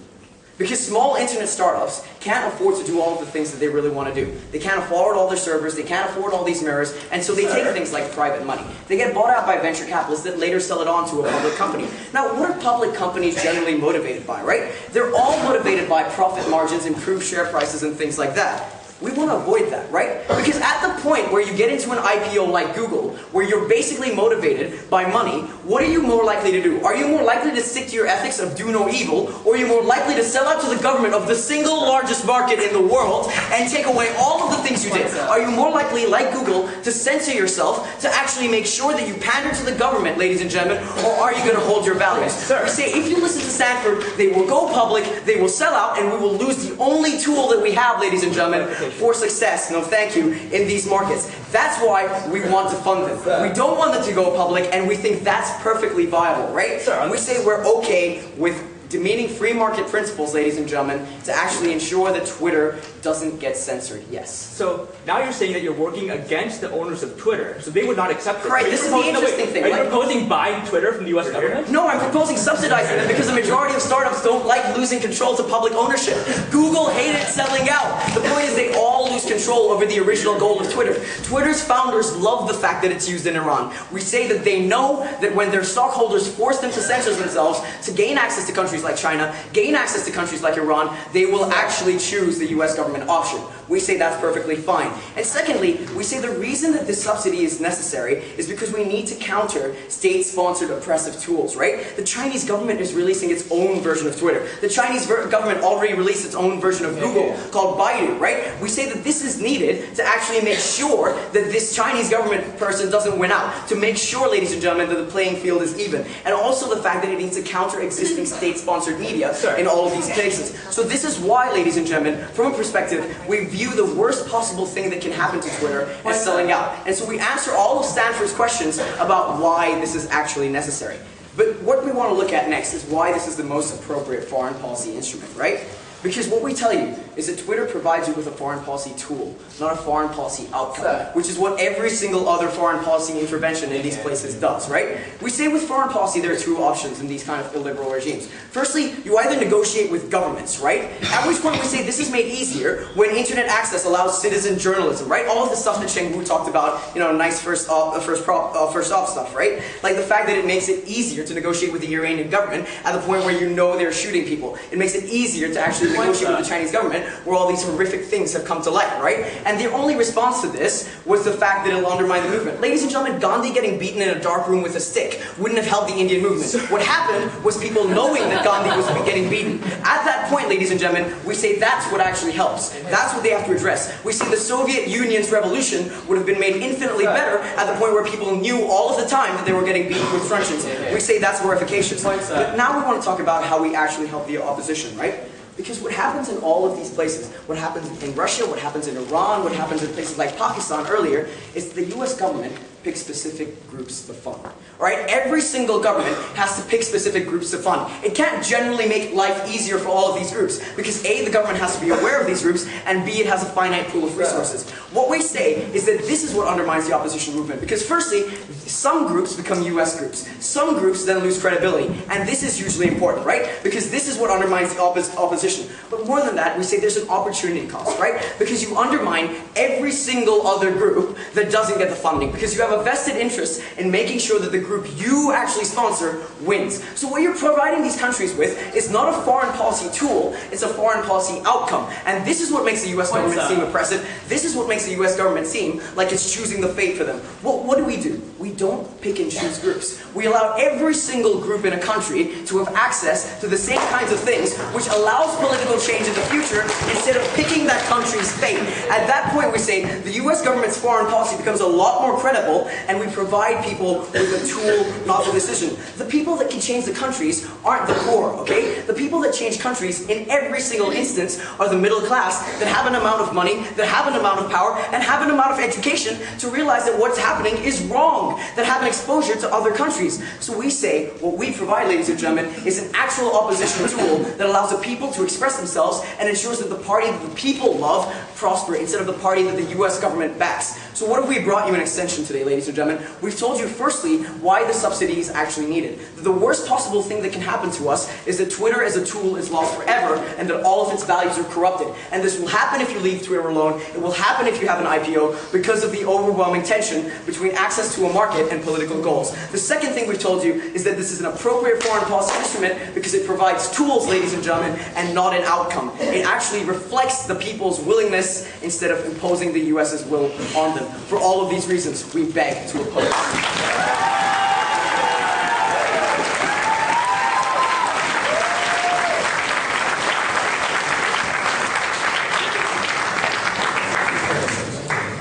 Because small internet startups can't afford to do all of the things that they really want to do. They can't afford all their servers, they can't afford all these mirrors, and so they take things like private money. They get bought out by venture capitalists that later sell it on to a public company. Now, what are public companies generally motivated by, right? They're all motivated by profit margins, improved share prices, and things like that. We want to avoid that, right? Because at the point where you get into an IPO like Google, where you're basically motivated by money, what are you more likely to do? Are you more likely to stick to your ethics of do no evil, or are you more likely to sell out to the government of the single largest market in the world and take away all of the things you did? Are you more likely, like Google, to censor yourself, to actually make sure that you pander to the government, ladies and gentlemen, or are you going to hold your values? We say if you listen to Standford, they will go public, they will sell out, and we will lose the only tool that we have, ladies and gentlemen, for success, no thank you, in these markets. That's why we want to fund them. We don't want them to go public, and we think that's perfectly viable, right? We say we're okay with demeaning free market principles, ladies and gentlemen, to actually ensure that Twitter doesn't get censored, yes. So now you're saying that you're working against the owners of Twitter, so they would not accept it. Right, this is the interesting thing. Are you proposing buying Twitter from the US government? No, I'm proposing subsidizing them because the majority of startups don't like losing control to public ownership. Google hated selling out. The point is they all lose control over the original goal of Twitter. Twitter's founders love the fact that it's used in Iran. We say that they know that when their stockholders force them to censor themselves to gain access to countries like China, gain access to countries like Iran, they will actually choose the US government option. We say that's perfectly fine. And secondly, we say the reason that this subsidy is necessary is because we need to counter state-sponsored oppressive tools, right? The Chinese government is releasing its own version of Twitter. The Chinese government already released its own version of Google called Baidu, right? We say that this is needed to actually make sure that this Chinese government person doesn't win out, to make sure, ladies and gentlemen, that the playing field is even. And also the fact that it needs to counter existing state-sponsored media in all of these places. So this is why, ladies and gentlemen, from a perspective, we view the worst possible thing that can happen to Twitter as selling out. And so we answer all of Standford's questions about why this is actually necessary. But what we want to look at next is why this is the most appropriate foreign policy instrument, right? Because what we tell you is that Twitter provides you with a foreign policy tool, not a foreign policy outcome, which is what every single other foreign policy intervention in these places does, right? We say with foreign policy there are two options in these kind of illiberal regimes. Firstly, you either negotiate with governments, right? At which point we say this is made easier when internet access allows citizen journalism, right? All of the stuff that Cheng Wu talked about, you know, nice first off stuff, right? Like the fact that it makes it easier to negotiate with the Iranian government at the point where you know they're shooting people. It makes it easier to actually negotiate with the Chinese government where all these horrific things have come to light, right? And their only response to this was the fact that it'll undermine the movement. Ladies and gentlemen, Gandhi getting beaten in a dark room with a stick wouldn't have helped the Indian movement. What happened was people knowing that Gandhi was getting beaten. At that point, ladies and gentlemen, we say that's what actually helps. That's what they have to address. We see the Soviet Union's revolution would have been made infinitely better at the point where people knew all of the time that they were getting beaten with truncheons. We say that's more efficacious. But now we want to talk about how we actually help the opposition, right? Because what happens in all of these places, what happens in Russia, what happens in Iran, what happens in places like Pakistan earlier, is the US government picks specific groups to fund. Alright? Every single government has to pick specific groups to fund. It can't generally make life easier for all of these groups, because A, the government has to be aware of these groups, and B, it has a finite pool of resources. What we say is that this is what undermines the opposition movement, because firstly, some groups become US groups. Some groups then lose credibility, and this is usually important, right? Because this is what undermines the opposition. But more than that, we say there's an opportunity cost, right? Because you undermine every single other group that doesn't get the funding, because you have a vested interest in making sure that the group you actually sponsor wins. So what you're providing these countries with is not a foreign policy tool, it's a foreign policy outcome. And this is what makes the US government seem oppressive. This is what makes the US government seem like it's choosing the fate for them. What do? We don't pick and choose groups. We allow every single group in a country to have access to the same kinds of things, which allows political change in the future instead of picking that country's fate. At that point we say the US government's foreign policy becomes a lot more credible, and we provide people with a tool, not the decision. The people that can change the countries aren't the poor, okay? The people that change countries in every single instance are the middle class that have an amount of money, that have an amount of power, and have an amount of education to realize that what's happening is wrong, that have an exposure to other countries. So we say what we provide, ladies and gentlemen, is an actual opposition tool that allows the people to express themselves and ensures that the party that the people love prosper instead of the party that the US government backs. So what have we brought you in extension today, ladies and gentlemen? We've told you firstly why the subsidy is actually needed. The worst possible thing that can happen happen to us is that Twitter as a tool is lost forever and that all of its values are corrupted. And this will happen if you leave Twitter alone. It will happen if you have an IPO because of the overwhelming tension between access to a market and political goals. The second thing we've told you is that this is an appropriate foreign policy instrument because it provides tools, ladies and gentlemen, and not an outcome. It actually reflects the people's willingness instead of imposing the US's will on them. For all of these reasons, we beg to oppose.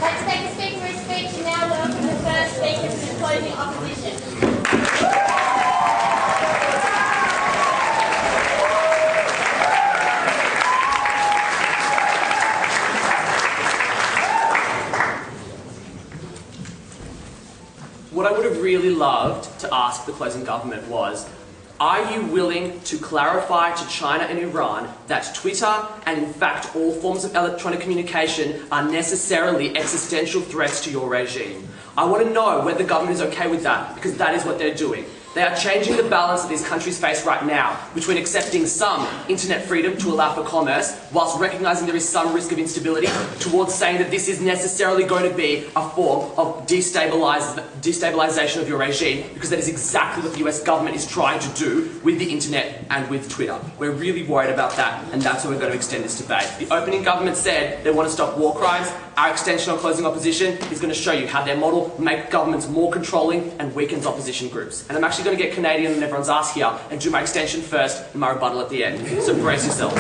Let's take a speaker his speech and now welcome the first speaker to the closing opposition. What I would have really loved to ask the closing government was, are you willing to clarify to China and Iran that Twitter and in fact all forms of electronic communication are necessarily existential threats to your regime? I want to know whether the government is okay with that, because that is what they're doing. They are changing the balance that these countries face right now between accepting some internet freedom to allow for commerce, whilst recognising there is some risk of instability, towards saying that this is necessarily going to be a form of destabilisation of your regime, because that is exactly what the US government is trying to do with the internet and with Twitter. We're really worried about that, and that's why we're going to extend this debate. The opening government said they want to stop war crimes. Our extension on closing opposition is going to show you how their model makes governments more controlling and weakens opposition groups. And I'm actually going to get Canadian and everyone's ass here and do my extension first and my rebuttal at the end. So brace yourselves.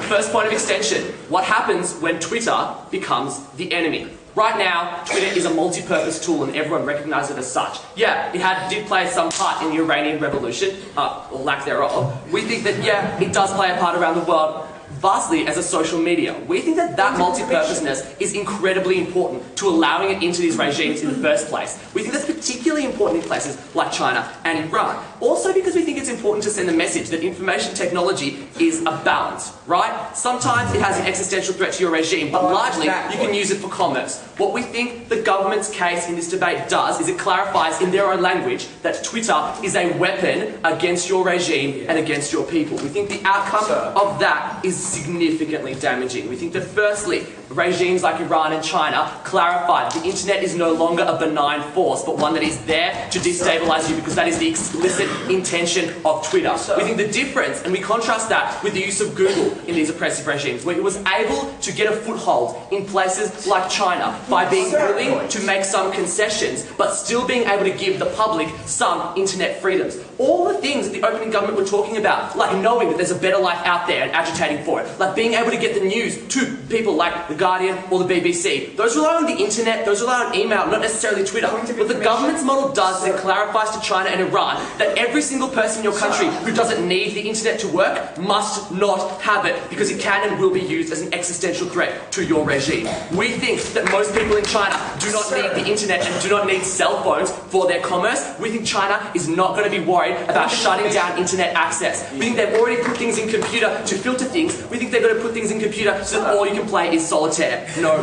First point of extension. What happens when Twitter becomes the enemy? Right now, Twitter is a multi-purpose tool and everyone recognises it as such. Yeah, it did play some part in the Iranian Revolution, or lack thereof. We think that, yeah, it does play a part around the world, vastly as a social media. We think that that multi-purposeness is incredibly important to allowing it into these regimes in the first place. We think that's particularly important in places like China and Iran. Also because we think it's important to send the message that information technology is a balance, right? Sometimes it has an existential threat to your regime, but largely you can use it for commerce. What we think the government's case in this debate does is it clarifies in their own language that Twitter is a weapon against your regime and against your people. We think the outcome of that is significantly damaging. We think that firstly, regimes like Iran and China clarify that the internet is no longer a benign force, but one that is there to destabilise you, because that is the explicit intention of Twitter. We think the difference, and we contrast that with the use of Google in these oppressive regimes, where it was able to get a foothold in places like China by being willing to make some concessions, but still being able to give the public some internet freedoms. All the things that the opening government were talking about, like knowing that there's a better life out there and agitating for it, like being able to get the news to people like the Guardian or the BBC. Those rely on the internet, those rely on email, not necessarily Twitter. What the government's model does is it clarifies to China and Iran that every single person in your country who doesn't need the internet to work must not have it, because it can and will be used as an existential threat to your regime. We think that most people in China do not need the internet and do not need cell phones for their commerce. We think China is not going to be worried about shutting down internet access. We think they've already put things in computer to filter things. We think they're going to put things in computer so that all you can play is solitaire. No,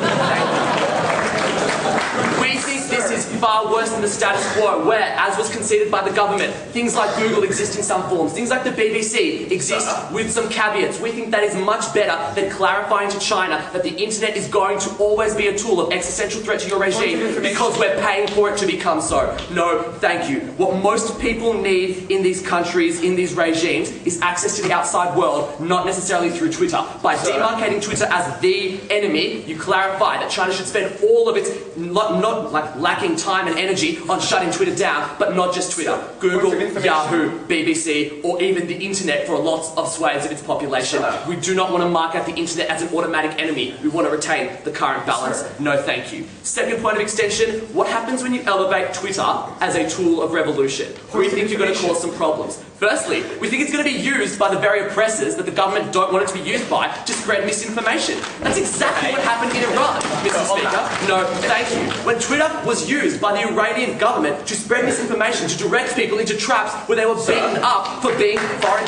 we think this is far worse than the status quo, where, as was conceded by the government, things like Google exist in some forms, things like the BBC exist with some caveats. We think that is much better than clarifying to China that the internet is going to always be a tool of existential threat to your regime because we're paying for it to become so. No, thank you. What most people need in these countries, in these regimes, is access to the outside world, not necessarily through Twitter. By demarcating Twitter as the enemy, you clarify that China should spend all of its not like lacking time and energy on shutting Twitter down, but not just Twitter. Google, Yahoo, BBC, or even the internet for lots of swathes of its population. We do not want to mark out the internet as an automatic enemy. We want to retain the current balance. No thank you. Second point of extension, what happens when you elevate Twitter as a tool of revolution? We think you're going to cause some problems. Firstly, we think it's going to be used by the very oppressors that the government don't want it to be used by to spread misinformation. That's exactly what happened in Iran, Mr. Speaker. No, thank you. When Twitter was used by the Iranian government to spread misinformation, to direct people into traps where they were beaten up for being foreign.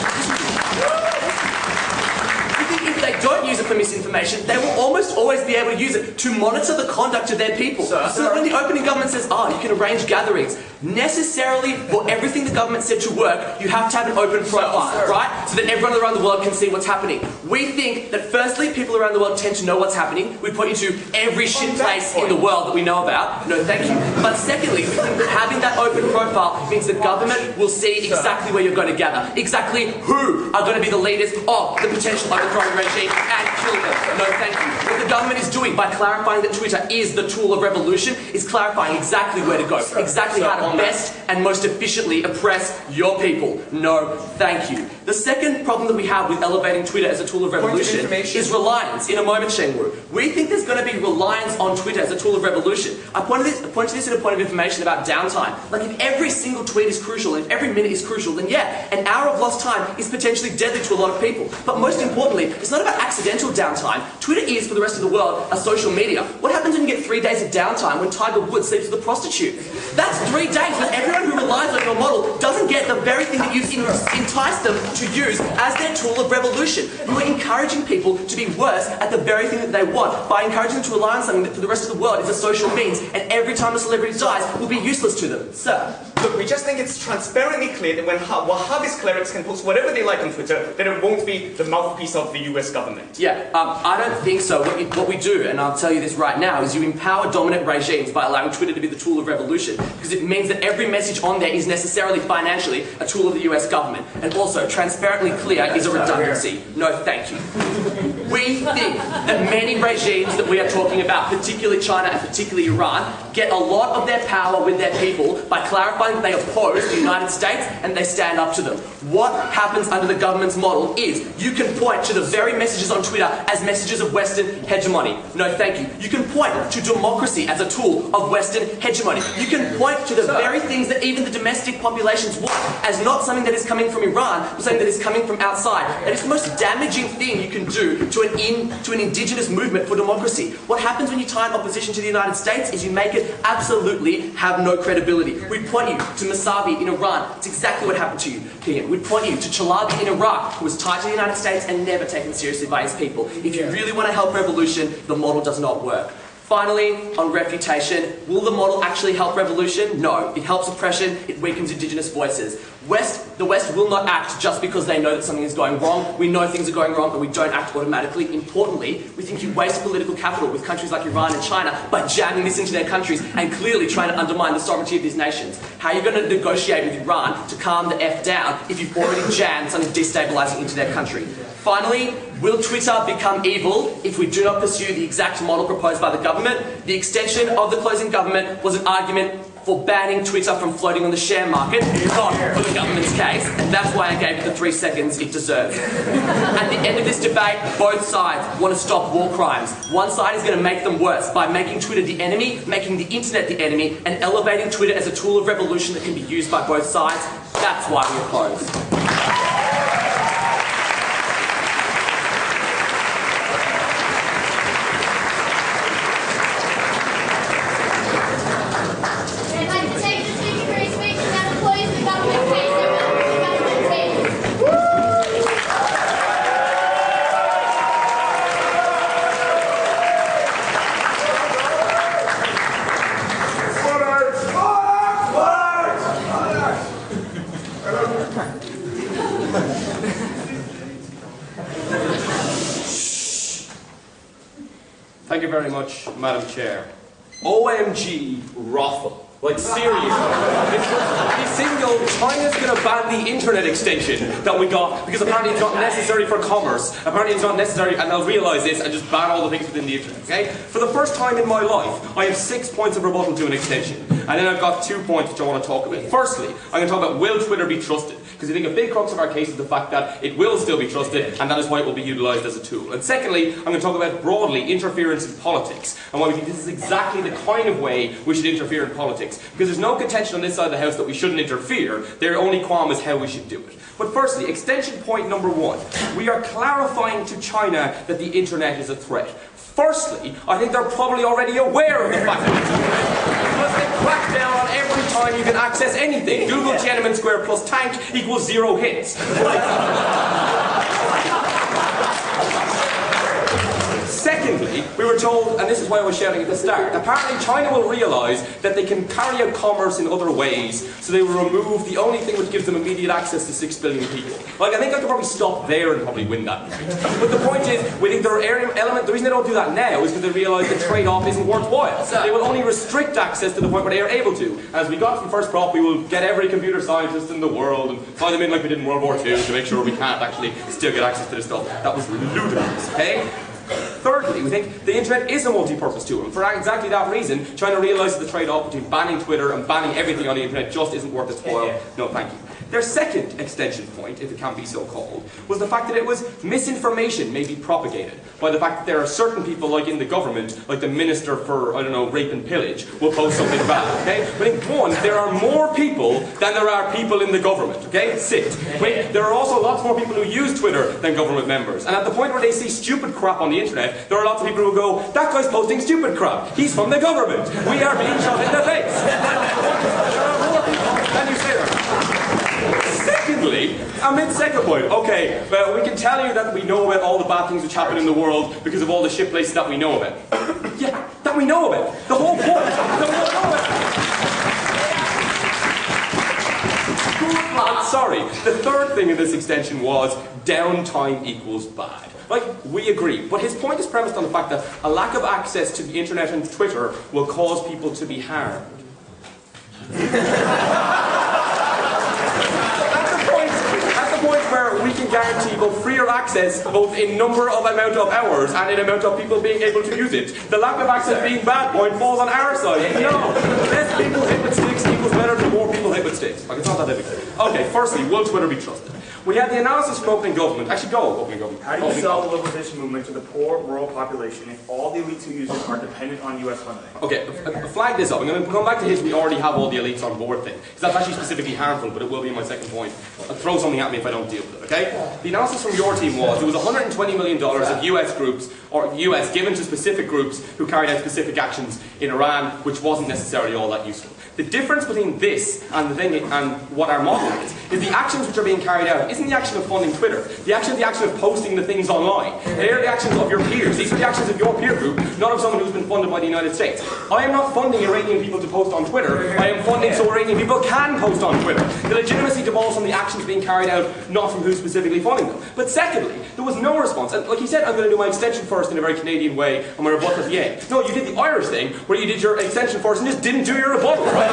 We think if they don't use it for misinformation, they will almost always be able to use it to monitor the conduct of their people. So that when the opening government says, you can arrange gatherings, necessarily for everything the government said to work, you have to have an open profile, right? So that everyone around the world can see what's happening. We think that firstly, people around the world tend to know what's happening. We point you to every shit place in the world that we know about. No, thank you. But secondly, we think that having that open profile means the government will see exactly where you're going to gather, exactly who are going to be the leaders of the potential overthrowing regime and kill them. No, thank you. What the government is doing by clarifying that Twitter is the tool of revolution is clarifying exactly where to go, exactly how to best and most efficiently oppress your people. No, thank you. The second problem that we have with elevating Twitter as a tool of revolution is reliance. In a moment, Shengwu. We think there's going to be reliance on Twitter as a tool of revolution. I point to this in a point of information about downtime. Like, if every single tweet is crucial, if every minute is crucial, then yeah, an hour of lost time is potentially deadly to a lot of people. But most importantly, it's not about accidental downtime. Twitter is, for the rest of the world, a social media. What happens when you get 3 days of downtime when Tiger Woods sleeps with a prostitute? That's 3 days when everyone who relies on your model doesn't get the very thing that you've enticed them to use as their tool of revolution. You are encouraging people to be worse at the very thing that they want by encouraging them to rely on something that for the rest of the world is a social means, and every time a celebrity dies will be useless to them. Sir. Look, we just think it's transparently clear that when Wahhabist clerics can post whatever they like on Twitter, that it won't be the mouthpiece of the US government. Yeah, I don't think so. What we do, and I'll tell you this right now, is you empower dominant regimes by allowing Twitter to be the tool of revolution, because it means that every message on there is necessarily financially a tool of the US government. And also, transparently clear is a redundancy. No, thank you. We think that many regimes that we are talking about, particularly China and particularly Iran, get a lot of their power with their people by clarifying that they oppose the United States and they stand up to them. What happens under the government's model is you can point to the very messages on Twitter as messages of Western hegemony. No, thank you. You can point to democracy as a tool of Western hegemony. You can point to the very things that even the domestic populations want as not something that is coming from Iran, but something that is coming from outside. And it's the most damaging thing you can do to an indigenous movement for democracy. What happens when you tie an opposition to the United States is you make it absolutely have no credibility. We point you to Masabi in Iran. It's exactly what happened to you. We point you to Chalabi in Iraq, who was tied to the United States and never taken seriously by his people. If you really want to help revolution, the model does not work. Finally, on refutation, will the model actually help revolution? No. It helps oppression, it weakens indigenous voices. The West will not act just because they know that something is going wrong. We know things are going wrong, but we don't act automatically. Importantly, we think you waste political capital with countries like Iran and China by jamming this into their countries and clearly trying to undermine the sovereignty of these nations. How are you going to negotiate with Iran to calm the F down if you've already jammed something destabilizing into their country? Finally, will Twitter become evil if we do not pursue the exact model proposed by the government? The extension of the closing government was an argument for banning Twitter from floating on the share market, not for the government's case, and that's why I gave it the 3 seconds it deserved. At the end of this debate, both sides want to stop war crimes. One side is going to make them worse by making Twitter the enemy, making the internet the enemy, and elevating Twitter as a tool of revolution that can be used by both sides. That's why we oppose. Thank you very much, Madam Chair. OMG Russel. Like, seriously. This single, China's going to ban the internet extension that we got because apparently it's not necessary for commerce. Apparently it's not necessary, and they'll realise this and just ban all the things within the internet, okay? For the first time in my life, I have 6 points of rebuttal to an extension. And then I've got 2 points which I want to talk about. Firstly, I'm going to talk about will Twitter be trusted? Because I think a big crux of our case is the fact that it will still be trusted, and that is why it will be utilised as a tool. And secondly, I'm going to talk about broadly interference in politics, and why we think this is exactly the kind of way we should interfere in politics. Because there's no contention on this side of the house that we shouldn't interfere, their only qualm is how we should do it. But firstly, extension point number 1. We are clarifying to China that the internet is a threat. Firstly, I think they're probably already aware of the fact that it's a threat. Because they crack down on every time you can access anything. Google Tiananmen Square plus tank equals 0 hits. we were told, and this is why I was shouting at the start, apparently China will realise that they can carry out commerce in other ways, so they will remove the only thing which gives them immediate access to 6 billion people. Like, I think I could probably stop there and probably win that debate. But the point is, we think there are the reason they don't do that now is because they realise the trade-off isn't worthwhile. They will only restrict access to the point where they are able to. As we got from first prop, we will get every computer scientist in the world and fly them in like we did in World War II to make sure we can't actually still get access to this stuff. That was ludicrous, okay? Thirdly, we think the internet is a multi-purpose tool, and for exactly that reason, China realises the trade-off between banning Twitter and banning everything on the internet just isn't worth its while. No, thank you. Their second extension point, if it can be so called, was the fact that it was misinformation may be propagated by the fact that there are certain people, like in the government, like the Minister for, I don't know, rape and pillage, will post something bad, okay? But in one, there are more people than there are people in the government, okay? There are also lots more people who use Twitter than government members. And at the point where they see stupid crap on the internet, there are lots of people who go, that guy's posting stupid crap. He's from the government. We are being shot in the face. There are more people than you say there. Secondly, second point, okay, well, we can tell you that we know about all the bad things which happen in the world because of all the shit places that we know about. Yeah, that we know about. The whole point that we don't know about. I'm sorry, the third thing in this extension was downtime equals bad. Like, we agree, but his point is premised on the fact that a lack of access to the internet and Twitter will cause people to be harmed. Where we can guarantee both freer access, both in number of amount of hours and in amount of people being able to use it. The lack of access being bad point falls on our side. No, less people hit with sticks equals better than more people hit with sticks. Like, it's not that difficult. Okay, firstly, will Twitter be trusted? We had the analysis from opening government. Actually, go opening government. How do you sell the liberalization movement to the poor rural population if all the elites who use it are dependent on US funding? Okay, flag this up. I'm going to come back to his we already have all the elites on board thing. Because that's actually specifically harmful, but it will be in my second point. I'll throw something at me if I don't deal with it, okay? The analysis from your team was, there was $120 million of US groups, or US given to specific groups who carried out specific actions in Iran, which wasn't necessarily all that useful. The difference between this and the thing and what our model is the actions which are being carried out isn't the action of funding Twitter. The action of posting the things online. They are the actions of your peers. These are the actions of your peer group, not of someone who's been funded by the United States. I am not funding Iranian people to post on Twitter. I am funding so Iranian people can post on Twitter. The legitimacy devolves from the actions being carried out, not from who's specifically funding them. But secondly, there was no response. And like he said, I'm going to do my extension first in a very Canadian way, and my rebuttal at the end. No, you did the Irish thing, where you did your extension first and just didn't do your rebuttal, right?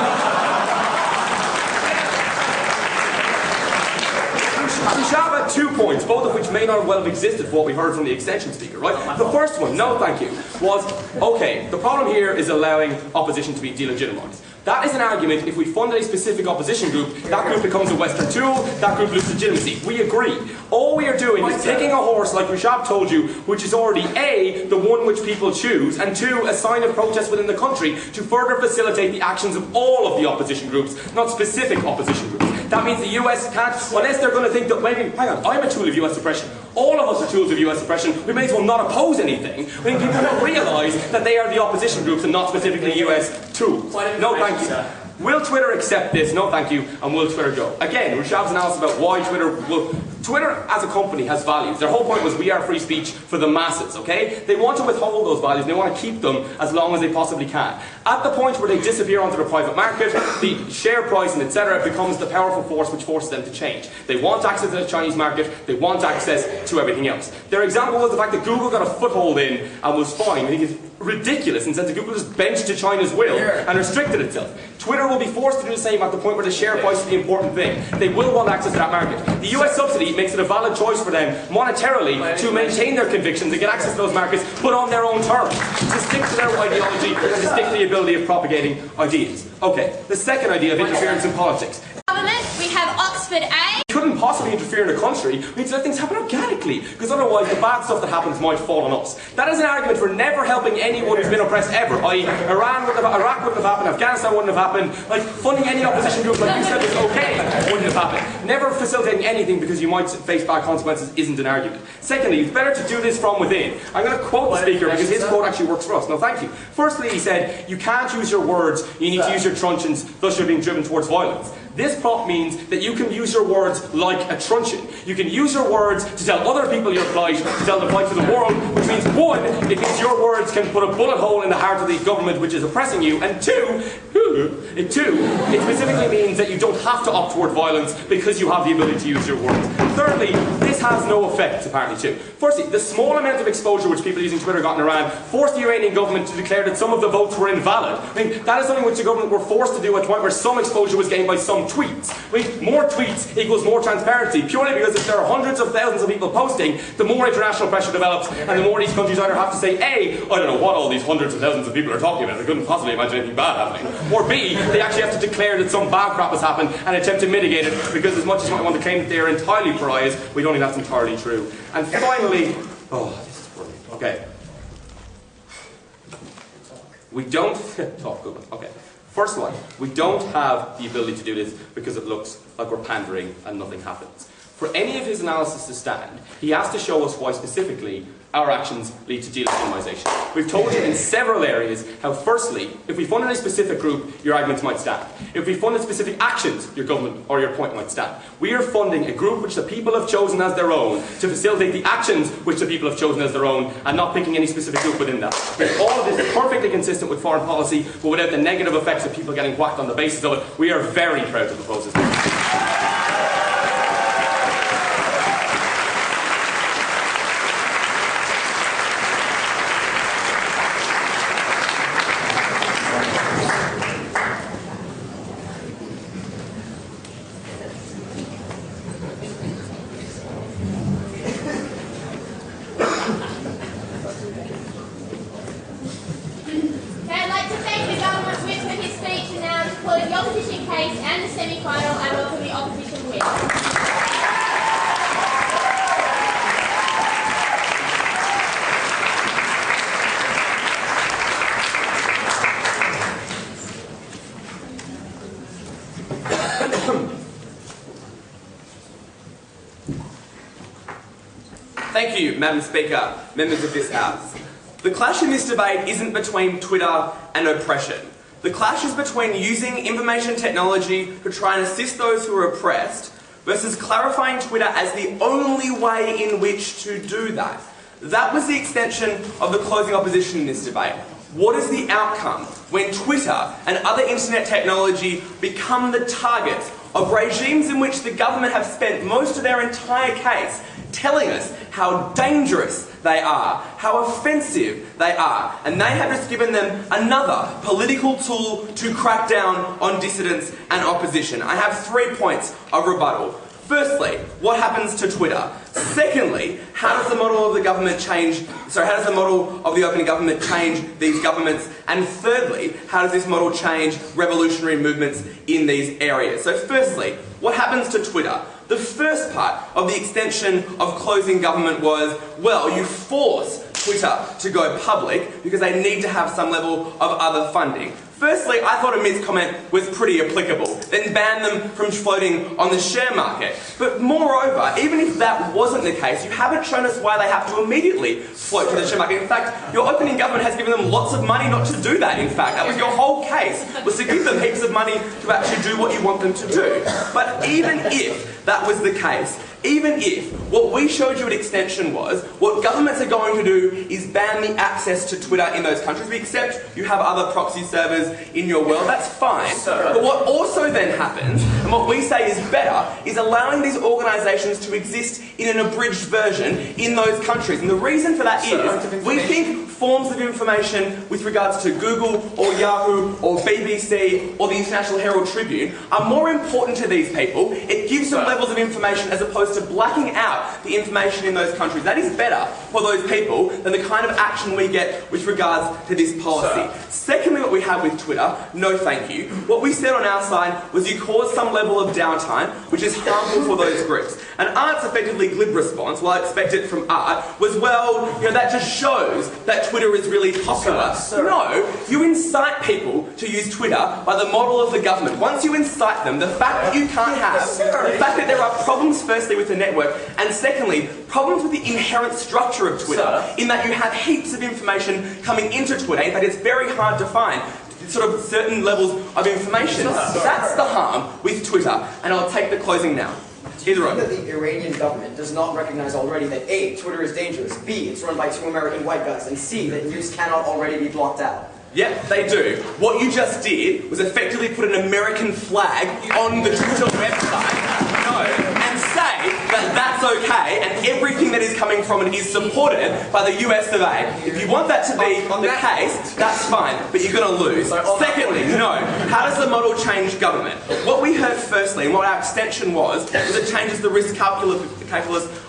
We shall have 2 points, both of which may not well have existed for what we heard from the extension speaker, right? The first one, no thank you, was, okay, the problem here is allowing opposition to be delegitimised. That is an argument, if we funded a specific opposition group, that group becomes a Western tool, that group loses legitimacy. We agree. All we are doing is taking a horse, like Rashab told you, which is already A, the one which people choose, and 2, a sign of protest within the country to further facilitate the actions of all of the opposition groups, not specific opposition groups. That means the US can't, unless they're going to think that maybe, hang on, I'm a tool of US oppression. All of us are tools of US oppression. We may as well not oppose anything. I mean, people don't realise that they are the opposition groups and not specifically US tools. No, thank you. Will Twitter accept this? No, thank you. And will Twitter go? Again, Rashab's analysis about why Twitter will... Twitter, as a company, has values. Their whole point was we are free speech for the masses, okay? They want to withhold those values, and they want to keep them as long as they possibly can. At the point where they disappear onto the private market, the share price and etc. becomes the powerful force which forces them to change. They want access to the Chinese market, they want access to everything else. Their example was the fact that Google got a foothold in and was fine. I think it's ridiculous in the sense that Google just benched to China's will and restricted itself. Twitter will be forced to do the same at the point where the share price is the important thing. They will want access to that market. The US subsidy makes it a valid choice for them, monetarily, to maintain their convictions and get access to those markets, but on their own terms. To stick to their ideology and to stick to the ability of propagating ideas. Okay, the second idea of interference in politics. Government, we have Oxford A. Couldn't possibly interfere in a country. We need to let things happen organically, because otherwise the bad stuff that happens might fall on us. That is an argument for never helping anyone who's been oppressed ever. Iraq wouldn't have happened, Afghanistan wouldn't have happened. Like, funding any opposition group, like you said, was okay, wouldn't have happened. Never facilitating anything because you might face bad consequences isn't an argument. Secondly, it's better to do this from within. I'm going to quote the speaker because his quote actually works for us. No, thank you. Firstly, he said, you can't use your words, you need to use your truncheons, thus you're being driven towards violence. This prompt means that you can use your words like a truncheon. You can use your words to tell other people your plight, to tell the plight to the world, which means one, it means your words can put a bullet hole in the heart of the government which is oppressing you, and two, it specifically means that you don't have to opt toward violence because you have the ability to use your words. Thirdly, this has no effect, apparently, too. Firstly, the small amount of exposure which people using Twitter got in Iran forced the Iranian government to declare that some of the votes were invalid. I mean, that is something which the government were forced to do at a point where some exposure was gained by some tweets. I mean, more tweets equals more transparency, purely because if there are hundreds of thousands of people posting, the more international pressure develops, and the more these countries either have to say, A, I don't know what all these hundreds of thousands of people are talking about, I couldn't possibly imagine anything bad happening, or B, they actually have to declare that some bad crap has happened and attempt to mitigate it, because as much as I want to claim that they are entirely pariahs, we don't think that's entirely true. And finally, oh, this is brilliant. Okay. We don't, talk good one, okay. First one, we don't have the ability to do this because it looks like we're pandering and nothing happens. For any of his analysis to stand, he has to show us why specifically our actions lead to delegitimization. We've told you in several areas how, firstly, if we funded a specific group, your arguments might stand. If we funded specific actions, your government or your point might stand. We are funding a group which the people have chosen as their own to facilitate the actions which the people have chosen as their own, and not picking any specific group within that. All of this is perfectly consistent with foreign policy, but without the negative effects of people getting whacked on the basis of it. We are very proud to propose this. Thank you, Madam Speaker, members of this House. The clash in this debate isn't between Twitter and oppression. The clash is between using information technology to try and assist those who are oppressed versus clarifying Twitter as the only way in which to do that. That was the extension of the closing opposition in this debate. What is the outcome when Twitter and other internet technology become the targets of regimes in which the government have spent most of their entire case telling us how dangerous they are, how offensive they are, and they have just given them another political tool to crack down on dissidents and opposition? I have 3 points of rebuttal. Firstly, what happens to Twitter? Secondly, how does the model of the government change, how does the model of the open government change these governments? And thirdly, how does this model change revolutionary movements in these areas? So firstly, what happens to Twitter? The first part of the extension of closing government was, well, you force Twitter to go public because they need to have some level of other funding. Firstly, I thought Amit's comment was pretty applicable. Then ban them from floating on the share market. But moreover, even if that wasn't the case, you haven't shown us why they have to immediately float to the share market. In fact, your opening government has given them lots of money not to do that, in fact. That was your whole case, was to give them heaps of money to actually do what you want them to do. But even if that was the case, even if what we showed you at extension was what governments are going to do is ban the access to Twitter in those countries, we accept you have other proxy servers in your world, that's fine. But what also then happens, and what we say is better, is allowing these organisations to exist in an abridged version in those countries. And the reason for that is we think forms of information with regards to Google or Yahoo or BBC or the International Herald Tribune are more important to these people. It gives them levels of information as opposed to blacking out the information in those countries. That is better for those people than the kind of action we get with regards to this policy. Secondly, what we have with Twitter, no thank you. What we said on our side was you cause some level of downtime, which is harmful for those groups. And Art's effectively glib response, well I expect it from Art, was well, you know, that just shows that Twitter is really popular. No, you incite people to use Twitter by the model of the government. Once you incite them, the fact that you can't have, the fact that there are problems firstly with the network, and secondly, problems with the inherent structure of Twitter, in that you have heaps of information coming into Twitter. In fact, it's very hard to find. sort of certain levels of information. That's the harm with Twitter, and I'll take the closing now. Either Do you think that the Iranian government does not recognize already that A, Twitter is dangerous, B, it's run by 2 American white guys, and C, that news cannot already be blocked out? Yep, they do. What you just did was effectively put an American flag on the Twitter website, and say that that's okay, and everything that is coming from it is supported by the US of A. If you want that to be the case, that's fine, but you're going to lose. Secondly, no. How does the model change government? What we heard firstly, and what our extension was it changes the risk calculus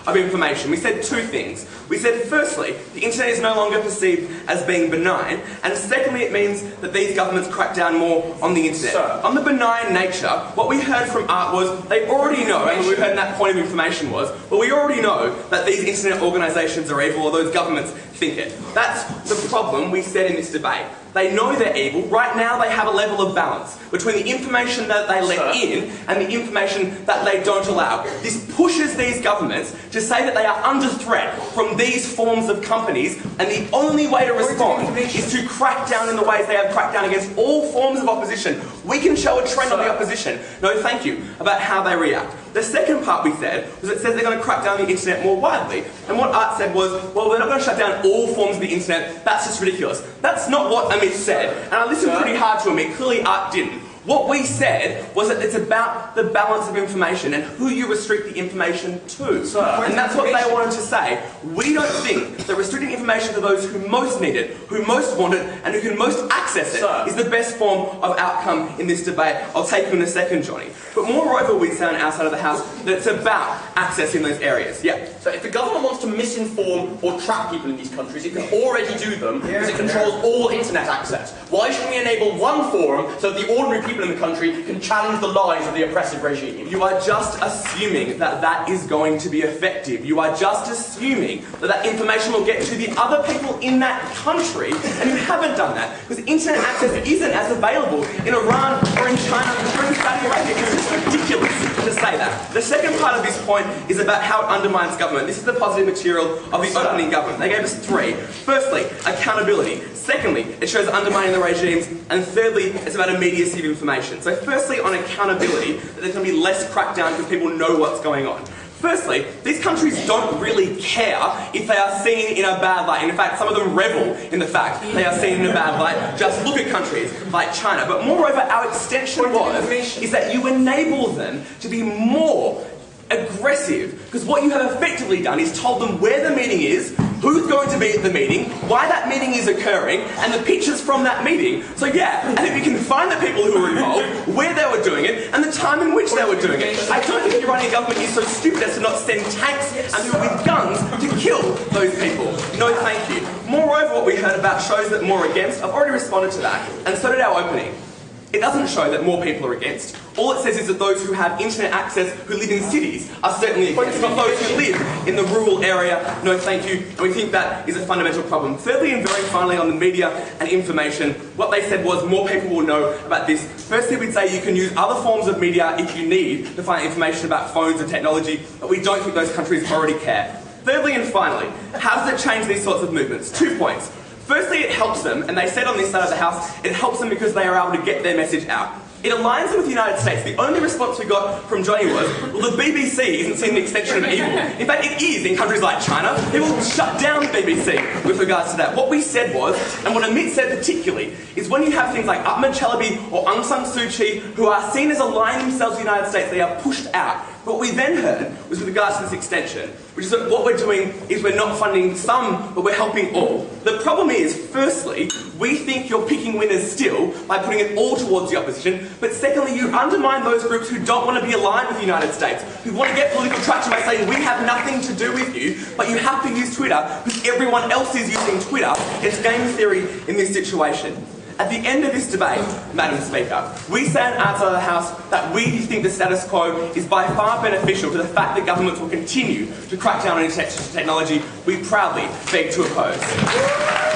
of information. We said 2 things. We said, firstly, the internet is no longer perceived as being benign, and secondly, it means that these governments crack down more on the internet. On the benign nature, what we heard from Art was they already know, and we heard that point of information was, well, we already know that these internet organisations are evil, or those governments think it. That's the problem we said in this debate. They know they're evil. Right now they have a level of balance between the information that they let in and the information that they don't allow. This pushes these governments to say that they are under threat from these forms of companies, and the only way to respond is to crack down in the ways they have cracked down against all forms of opposition. We can show a trend on the opposition, no thank you, about how they react. The second part we said was it says they're going to crack down the internet more widely. And what Art said was, well, they're not going to shut down all forms of the internet. That's just ridiculous. That's not what Amit said. And I listened pretty hard to Amit. Clearly Art didn't. What we said was that it's about the balance of information and who you restrict the information to. And that's what they wanted to say. We don't think that restricting information to those who most need it, who most want it, and who can most access it is the best form of outcome in this debate. I'll take you in a second, Johnny. But moreover, we sound outside of the House that it's about accessing those areas. Yeah. So if the government wants to misinform or trap people in these countries, it can already do them because it controls all internet access. Why shouldn't we enable one forum so that the ordinary people in the country can challenge the lies of the oppressive regime? You are just assuming that that is going to be effective. You are just assuming that that information will get to the other people in that country, and you haven't done that because internet access isn't as available in Iran or in China or in Saudi Arabia. It's just ridiculous to say that. The second part of this point is about how it undermines government. This is the positive material of the opening government. They gave us 3. Firstly, accountability. Secondly, it shows undermining the regimes. And thirdly, it's about immediacy of information. So firstly, on accountability, that there's going to be less crackdown because people know what's going on. Firstly, these countries don't really care if they are seen in a bad light. And in fact, some of them revel in the fact they are seen in a bad light. Just look at countries like China. But moreover, our extension is that you enable them to be more aggressive, because what you have effectively done is told them where the meeting is, who's going to be at the meeting, why that meeting is occurring, and the pictures from that meeting. So yeah, and if you can find the people who were involved, where they were doing it, and the time in which they were doing it. I don't think the Iranian government is so stupid as to not send tanks and people with guns to kill those people. No thank you. Moreover, what we heard about shows that more against. I've already responded to that, and so did our opening. It doesn't show that more people are against. All it says is that those who have internet access, who live in cities, are certainly against. Not those who live in the rural area, no thank you. And we think that is a fundamental problem. Thirdly and very finally on the media and information, what they said was more people will know about this. Firstly, we'd say you can use other forms of media if you need to find information about phones and technology, but we don't think those countries already care. Thirdly and finally, how does it change these sorts of movements? 2 points. Firstly, it helps them, and they said on this side of the House, it helps them because they are able to get their message out. It aligns them with the United States. The only response we got from Johnny was, well, the BBC isn't seen the extension of evil. In fact, it is in countries like China. They will shut down the BBC with regards to that. What we said was, and what Amit said particularly, is when you have things like Ahmed Chalabi or Aung San Suu Kyi who are seen as aligning themselves with the United States, they are pushed out. What we then heard was with regards to this extension, which is that what we're doing is we're not funding some, but we're helping all. The problem is, firstly, we think you're picking winners still by putting it all towards the opposition, but secondly, you undermine those groups who don't want to be aligned with the United States, who want to get political traction by saying we have nothing to do with you, but you have to use Twitter because everyone else is using Twitter. It's game theory in this situation. At the end of this debate, Madam Speaker, we stand outside the House that we think the status quo is by far beneficial to the fact that governments will continue to crack down on technology. We proudly beg to oppose.